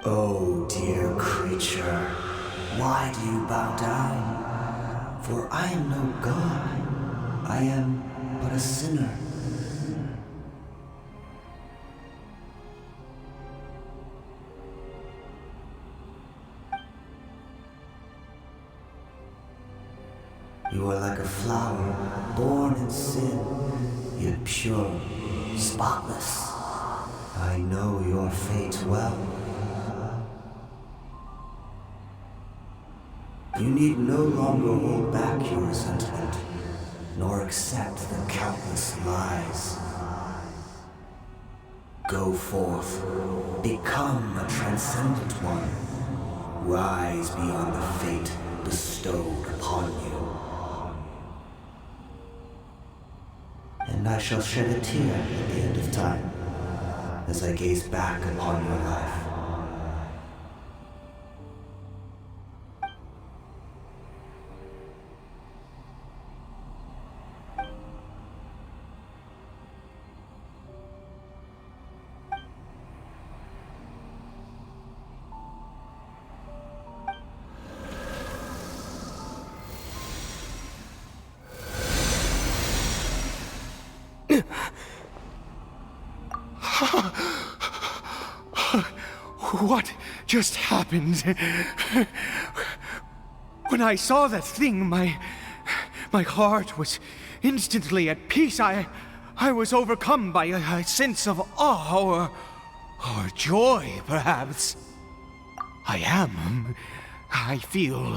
Oh, dear creature, why do you bow down? For I am no god. I am but a sinner. You are like a flower, born in sin, yet pure, spotless. I know your fate well. You need no longer hold back your resentment, nor accept the countless lies. Go forth, become a transcendent one. Rise beyond the fate bestowed upon you. And I shall shed a tear at the end of time, as I gaze back upon your life. What just happened? When I saw that thing, my heart was instantly at peace. I was overcome by a sense of awe or joy, perhaps. I feel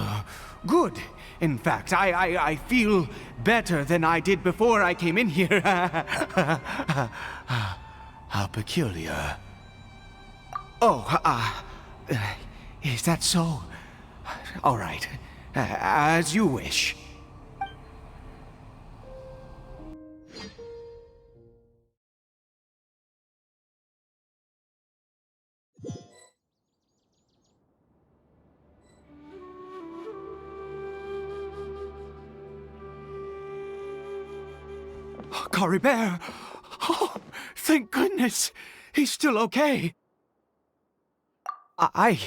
good. In fact, I feel better than I did before I came in here. How peculiar. Oh, is that so? All right, as you wish. Caribert! Oh, thank goodness! He's still okay. I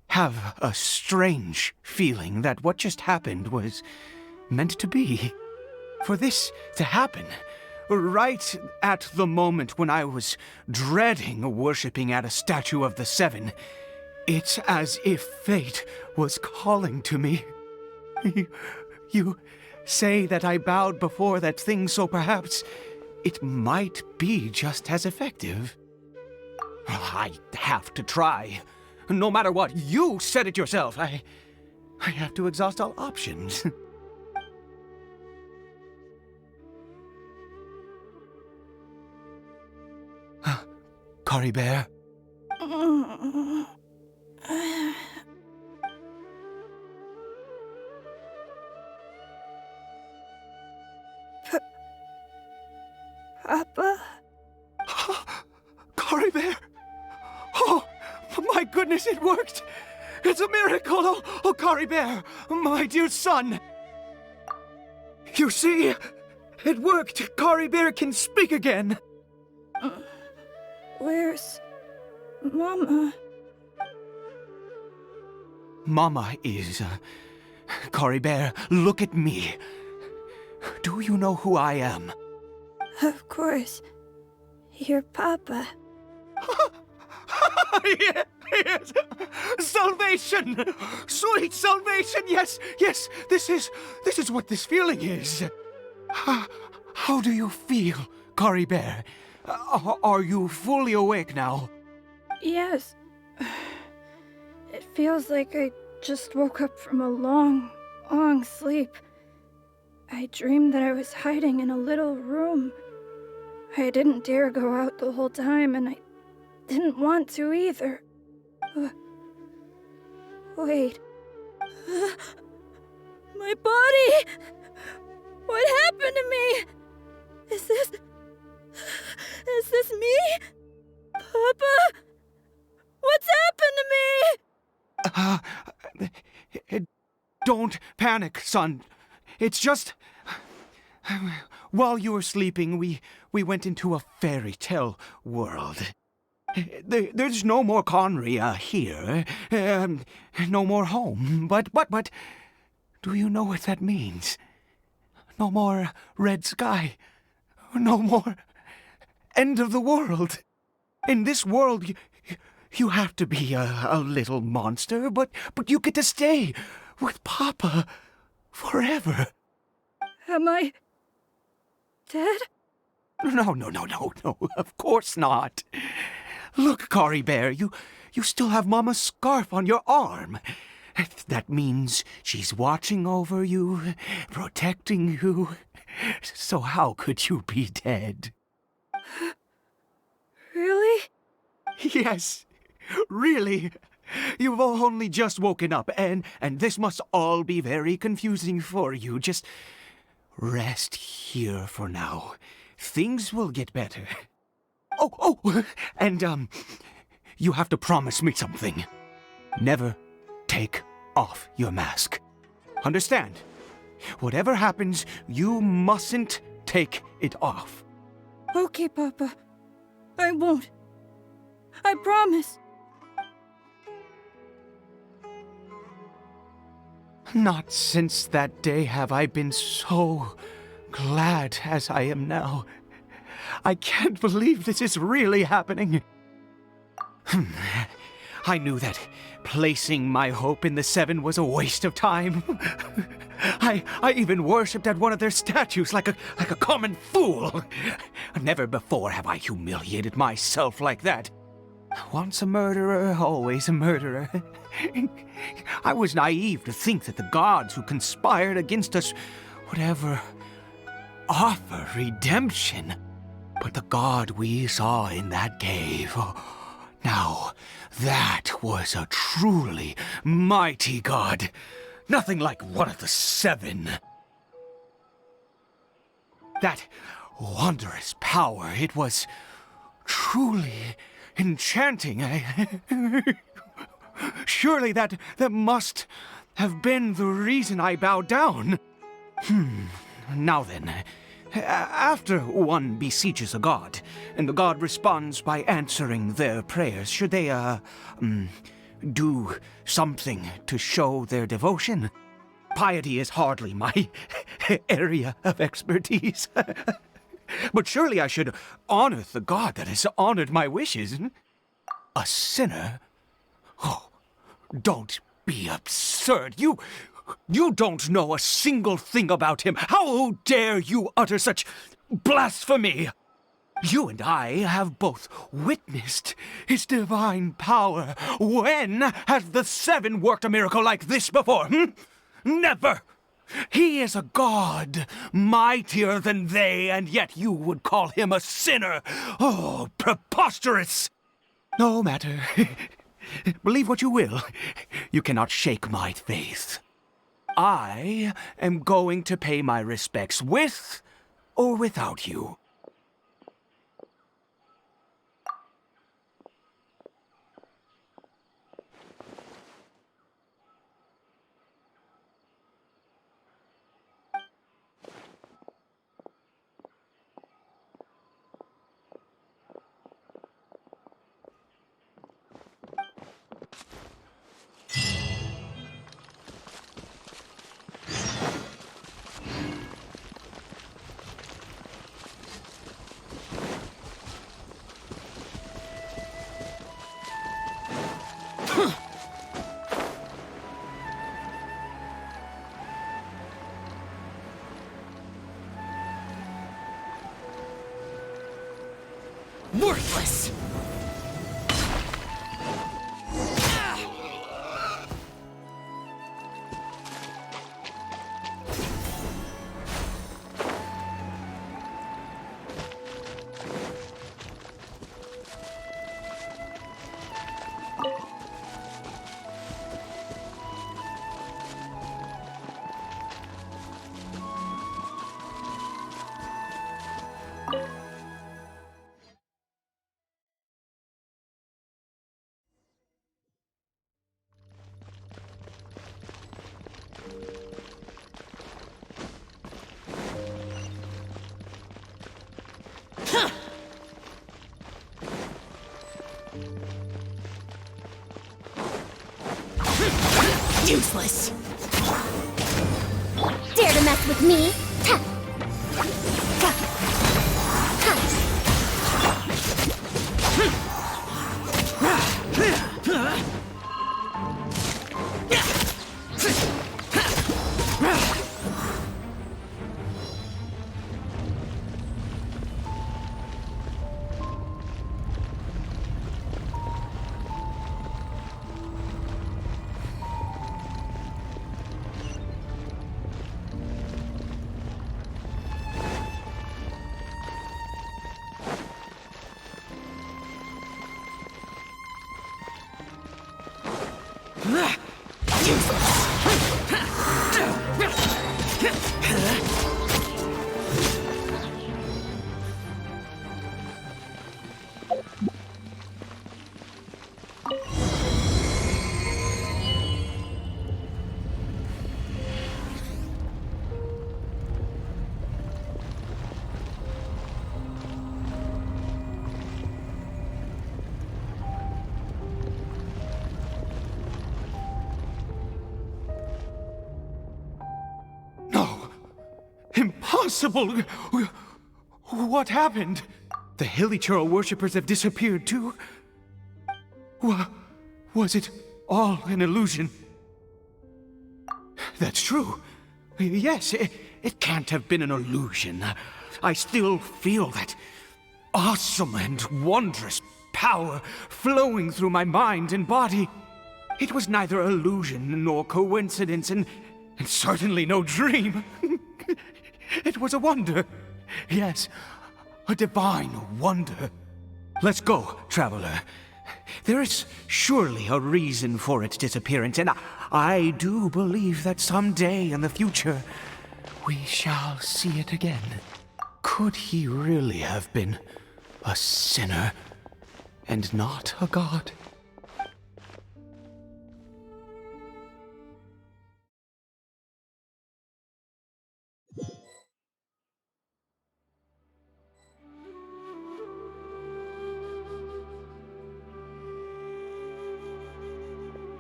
have a strange feeling that what just happened was meant to be. For this to happen, right at the moment when I was dreading worshipping at a statue of the Seven, it's as if fate was calling to me. You say that I bowed before that thing, so perhaps it might be just as effective. I have to try. No matter what, you said it yourself. I have to exhaust all options. Caribert? Papa? Caribert! Oh, my goodness, it worked! It's a miracle! Oh, Caribert, my dear son! You see, it worked! Caribert can speak again! Where's Mama? Mama is... Caribert, look at me. Do you know who I am? Of course. Your Papa. Yes! Salvation! Sweet salvation! Yes, yes! This is what this feeling is. How do you feel, Caribert, are you fully awake now? Yes. It feels like I just woke up from a long, long sleep. I dreamed that I was hiding in a little room. I didn't dare go out the whole time, and I didn't want to either. Wait. My body! What happened to me? Is this me? Papa? What's happened to me? Don't panic, son. It's just... While you were sleeping, we went into a fairy tale world. There's no more Conria here. No more home. But... Do you know what that means? No more red sky. No more end of the world. In this world, you have to be a little monster, but you get to stay with Papa forever. Am I dead? No, of course not. Look, Caribert, you still have Mama's scarf on your arm. That means she's watching over you, protecting you. So how could you be dead? Really? Yes, really. You've only just woken up, and this must all be very confusing for you. Just rest here for now. Things will get better. Oh, and you have to promise me something. Never take off your mask. Understand? Whatever happens, you mustn't take it off. Okay, Papa. I won't. I promise. Not since that day have I been so glad as I am now. I can't believe this is really happening. I knew that placing my hope in the Seven was a waste of time. I even worshipped at one of their statues like a common fool. Never before have I humiliated myself like that. Once a murderer, always a murderer. I was naive to think that the gods who conspired against us would ever offer redemption. But the god we saw in that cave, now that was a truly mighty god. Nothing like one of the Seven. That wondrous power, it was truly enchanting. Surely that must have been the reason I bowed down. Now then, after one beseeches a god, and the god responds by answering their prayers, should they, do something to show their devotion? Piety is hardly my area of expertise. But surely I should honor the god that has honored my wishes. A sinner? Oh, don't be absurd. You don't know a single thing about him. How dare you utter such blasphemy? You and I have both witnessed his divine power. When has the Seven worked a miracle like this before? Never! He is a god, mightier than they, and yet you would call him a sinner. Oh, preposterous! No matter. Believe what you will. You cannot shake my faith. I am going to pay my respects with or without you. Useless. Dare to mess with me? Ha. Ha. Impossible! What happened? The Hilichurl worshippers have disappeared too? Was it all an illusion? That's true. Yes, it can't have been an illusion. I still feel that awesome and wondrous power flowing through my mind and body. It was neither illusion nor coincidence, and certainly no dream. It was a wonder. Yes, a divine wonder. Let's go, traveler. There is surely a reason for its disappearance, and I do believe that someday in the future, we shall see it again. Could he really have been a sinner and not a god?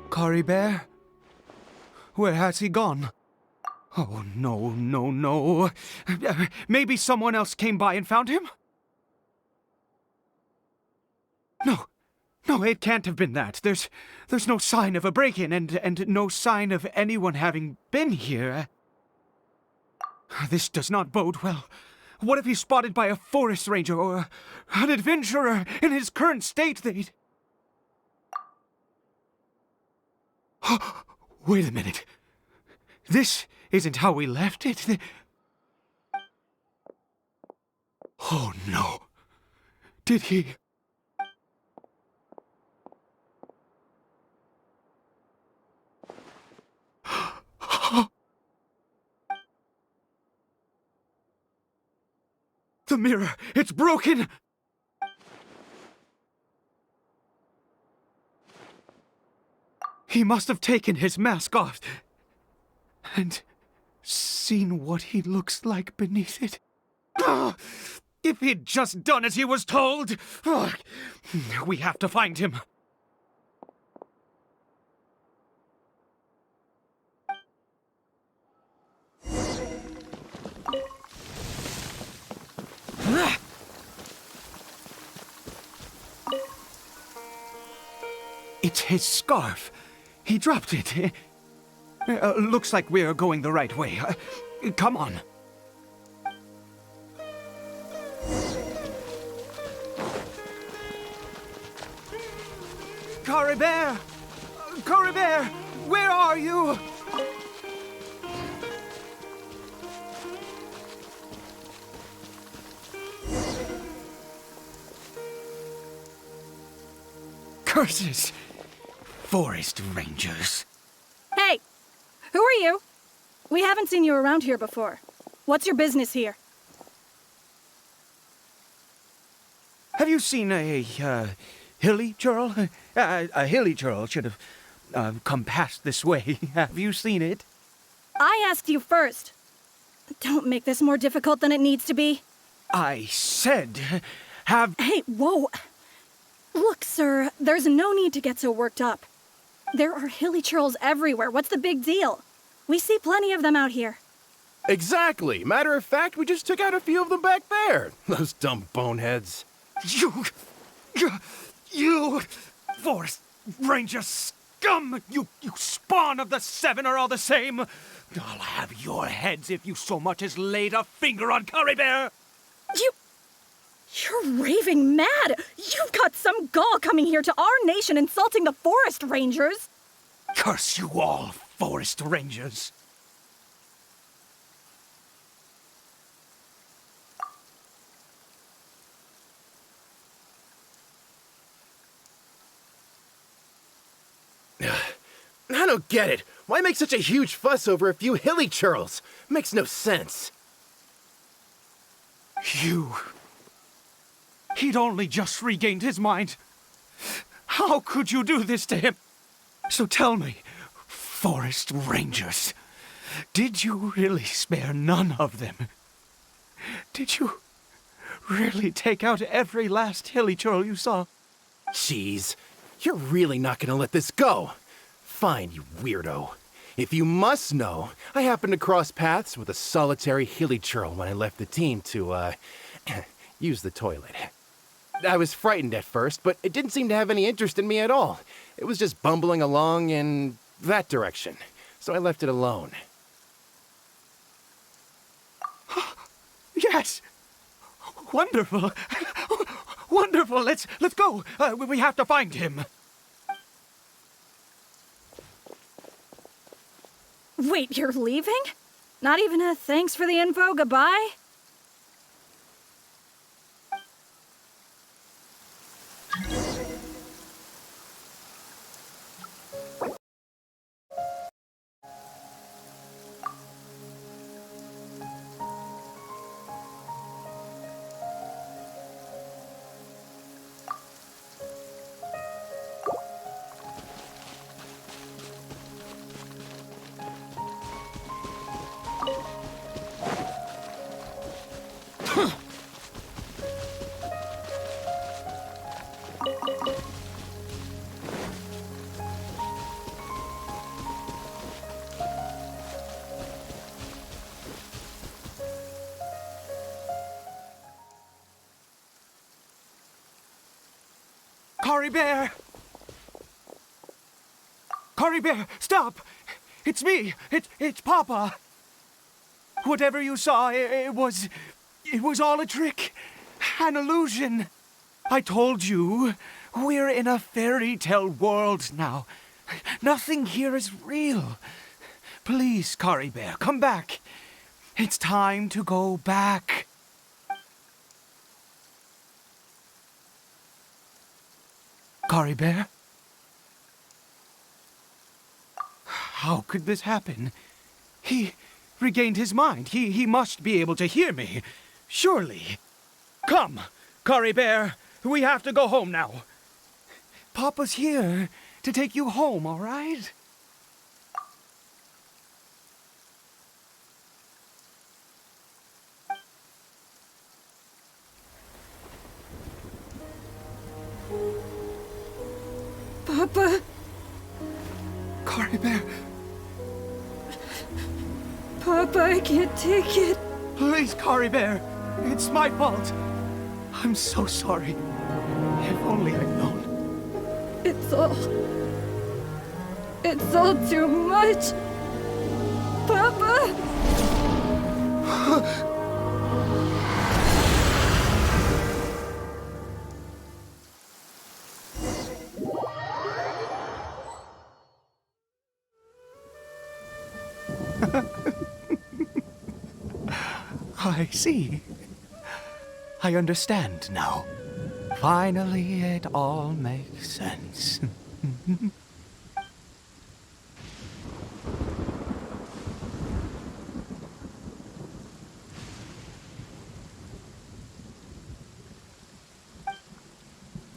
Caribert? Where has he gone? Oh, no, no, no. Maybe someone else came by and found him? No, it can't have been that. There's no sign of a break-in and no sign of anyone having been here. This does not bode well. What if he's spotted by a forest ranger or an adventurer in his current state? Wait a minute. This isn't how we left it. Oh no. Did he... The mirror! It's broken! He must have taken his mask off and seen what he looks like beneath it. If he'd just done as he was told! We have to find him. It's his scarf. He dropped it. Looks like we're going the right way. Come on. Caribert! Caribert! Where are you? Curses! Forest rangers. Hey! Who are you? We haven't seen you around here before. What's your business here? Have you seen a Hilichurl? A Hilichurl should have come past this way. Have you seen it? I asked you first. Don't make this more difficult than it needs to be. I said, have... Hey, whoa! Look, sir, there's no need to get so worked up. There are hilly churls everywhere. What's the big deal? We see plenty of them out here. Exactly. Matter of fact, we just took out a few of them back there. Those dumb boneheads. You Forest Ranger scum! You spawn of the Seven are all the same! I'll have your heads if you so much as laid a finger on Caribert! You're raving mad! You've got some gall coming here to our nation insulting the Forest Rangers! Curse you all, Forest Rangers! I don't get it. Why make such a huge fuss over a few hilly churls? Makes no sense. He'd only just regained his mind. How could you do this to him? So tell me, Forest Rangers, did you really spare none of them? Did you really take out every last hilly churl you saw? Jeez, you're really not gonna let this go. Fine, you weirdo. If you must know, I happened to cross paths with a solitary hilly churl when I left the team to, use the toilet. I was frightened at first, but it didn't seem to have any interest in me at all. It was just bumbling along in that direction, so I left it alone. Yes! Wonderful! Wonderful! Let's go! We have to find him! Wait, you're leaving? Not even a thanks for the info, goodbye? Caribert! Caribert, stop! It's me! It's Papa! Whatever you saw, it was all a trick. An illusion. I told you, we're in a fairy tale world now. Nothing here is real. Please, Caribert, come back. It's time to go back. Caribert? How could this happen? He regained his mind. He must be able to hear me. Surely. Come, Caribert. We have to go home now. Papa's here to take you home, all right? Papa? Caribert, Papa, I can't take it. please, Caribert. It's my fault. I'm so sorry. If only I'd known. It's all too much. Papa? I see. I understand now. Finally, it all makes sense.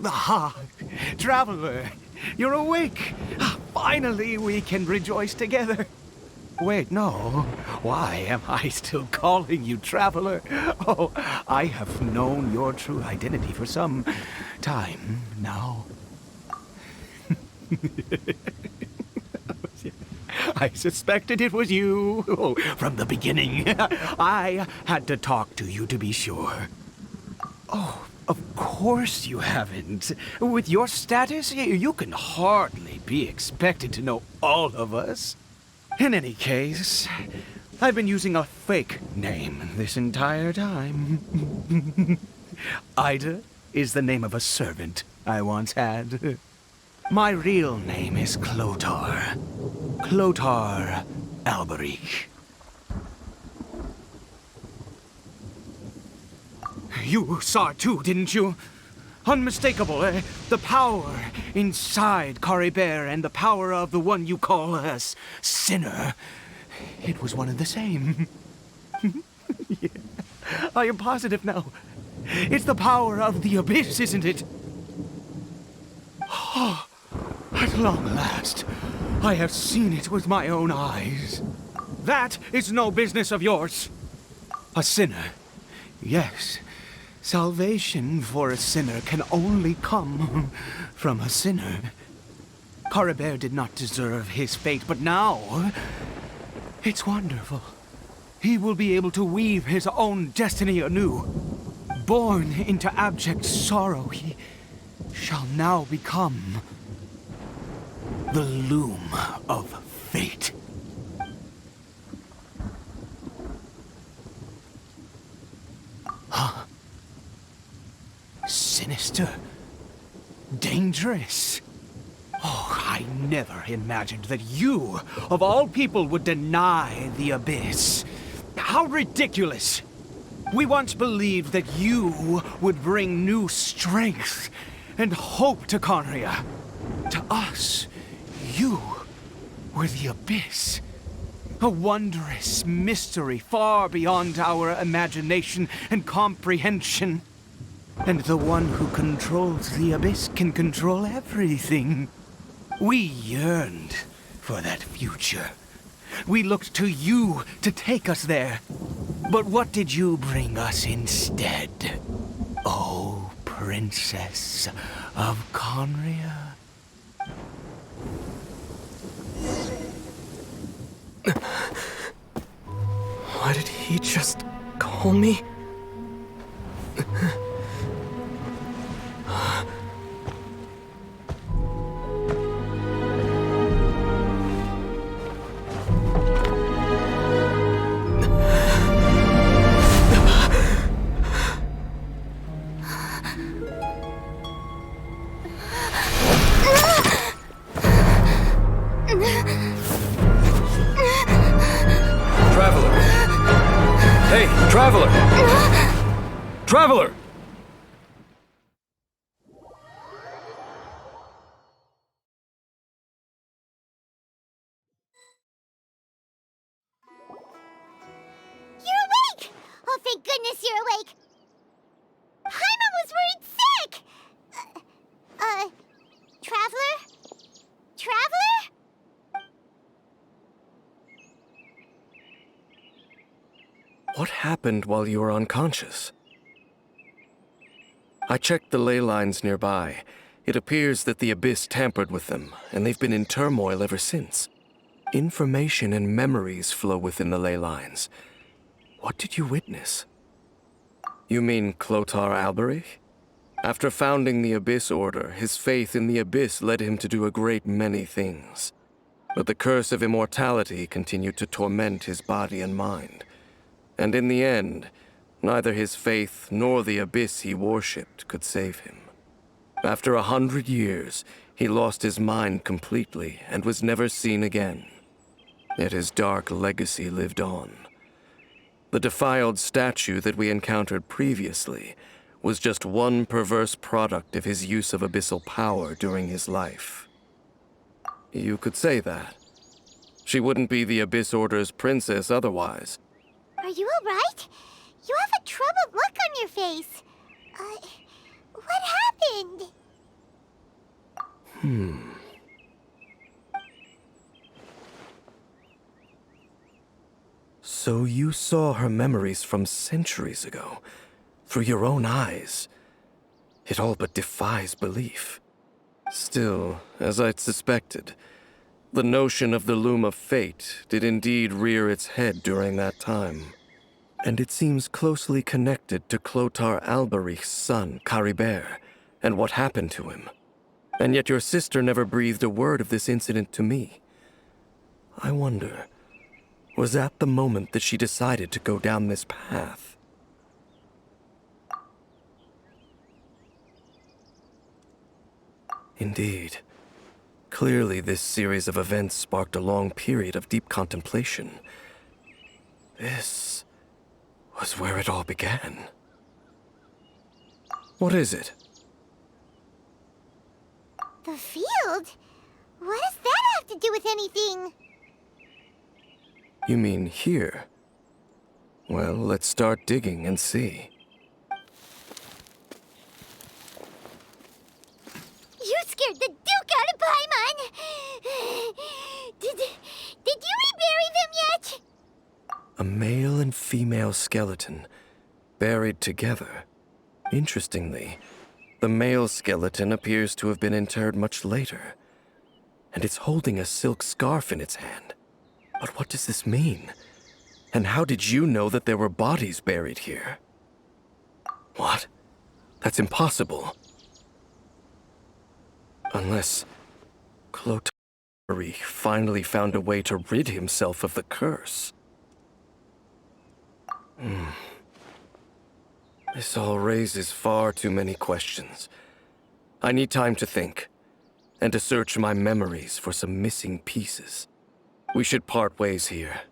Ah, Traveler, you're awake. Finally, we can rejoice together. Wait, no. Why am I still calling you Traveler? Oh, I have known your true identity for some time now. I suspected it was you from the beginning. I had to talk to you to be sure. Oh, of course you haven't. With your status, you can hardly be expected to know all of us. In any case, I've been using a fake name this entire time. Ida is the name of a servant I once had. My real name is Clotar. Clotar Alberich. You saw it too, didn't you? Unmistakable, eh? The power inside Caribert and the power of the one you call a sinner. It was one and the same. Yeah. I am positive now. It's the power of the abyss, isn't it? Oh, at long last, I have seen it with my own eyes. That is no business of yours. A sinner. Yes. Salvation for a sinner can only come from a sinner. Caribert did not deserve his fate, but now it's wonderful. He will be able to weave his own destiny anew. Born into abject sorrow, he shall now become the loom of fate. Huh? Sinister. Dangerous. Oh, I never imagined that you, of all people, would deny the abyss. How ridiculous! We once believed that you would bring new strength and hope to Conria. To us, you were the abyss. A wondrous mystery far beyond our imagination and comprehension. And the one who controls the abyss can control everything. We yearned for that future. We looked to you to take us there. But what did you bring us instead? Oh, Princess of Conria. Why did he just call me? Traveler! You're awake! Oh, thank goodness you're awake! Paimon was worried sick! Traveler? Traveler? What happened while you were unconscious? I checked the ley lines nearby. It appears that the Abyss tampered with them, and they've been in turmoil ever since. Information and memories flow within the ley lines. What did you witness? You mean Clotar Alberich? After founding the Abyss Order, his faith in the Abyss led him to do a great many things. But the curse of immortality continued to torment his body and mind. And in the end, neither his faith nor the Abyss he worshipped could save him. After 100 years, he lost his mind completely and was never seen again. Yet his dark legacy lived on. The defiled statue that we encountered previously was just one perverse product of his use of abyssal power during his life. You could say that. She wouldn't be the Abyss Order's princess otherwise. Are you alright? You have a troubled look on your face. What happened? So you saw her memories from centuries ago, through your own eyes. It all but defies belief. Still, as I'd suspected, The notion of the Loom of Fate did indeed rear its head during that time. And it seems closely connected to Clotar Alberich's son, Caribert, and what happened to him. And yet your sister never breathed a word of this incident to me. I wonder, was that the moment that she decided to go down this path? Indeed. Clearly, this series of events sparked a long period of deep contemplation. This was where it all began. What is it? The field? What does that have to do with anything? You mean here? Well, let's start digging and see. You scared the Duke out of Paimon! Did you rebury them yet? A male and female skeleton, buried together. Interestingly, the male skeleton appears to have been interred much later, and it's holding a silk scarf in its hand. But what does this mean? And how did you know that there were bodies buried here? What? That's impossible. Unless Clotar finally found a way to rid himself of the curse. This all raises far too many questions. I need time to think, and to search my memories for some missing pieces. We should part ways here.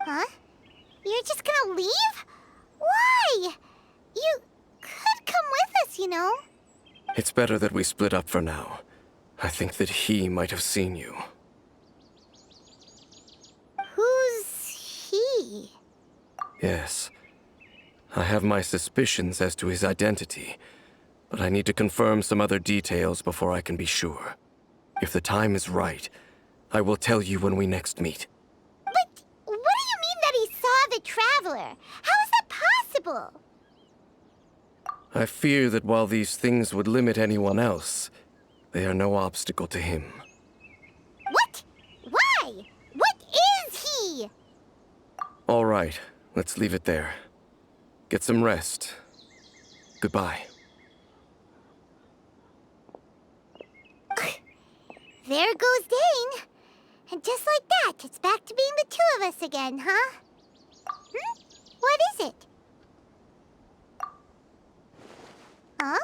Huh? You're just gonna leave? Why? You could come with us, you know. It's better that we split up for now. I think that he might have seen you. Who's he? Yes. I have my suspicions as to his identity, but I need to confirm some other details before I can be sure. If the time is right, I will tell you when we next meet. But what do you mean that he saw the Traveler? How is that possible? I fear that while these things would limit anyone else, they are no obstacle to him. What? Why? What is he? All right, let's leave it there. Get some rest. Goodbye. There goes Dane. And just like that, it's back to being the two of us again, huh? What is it? Huh?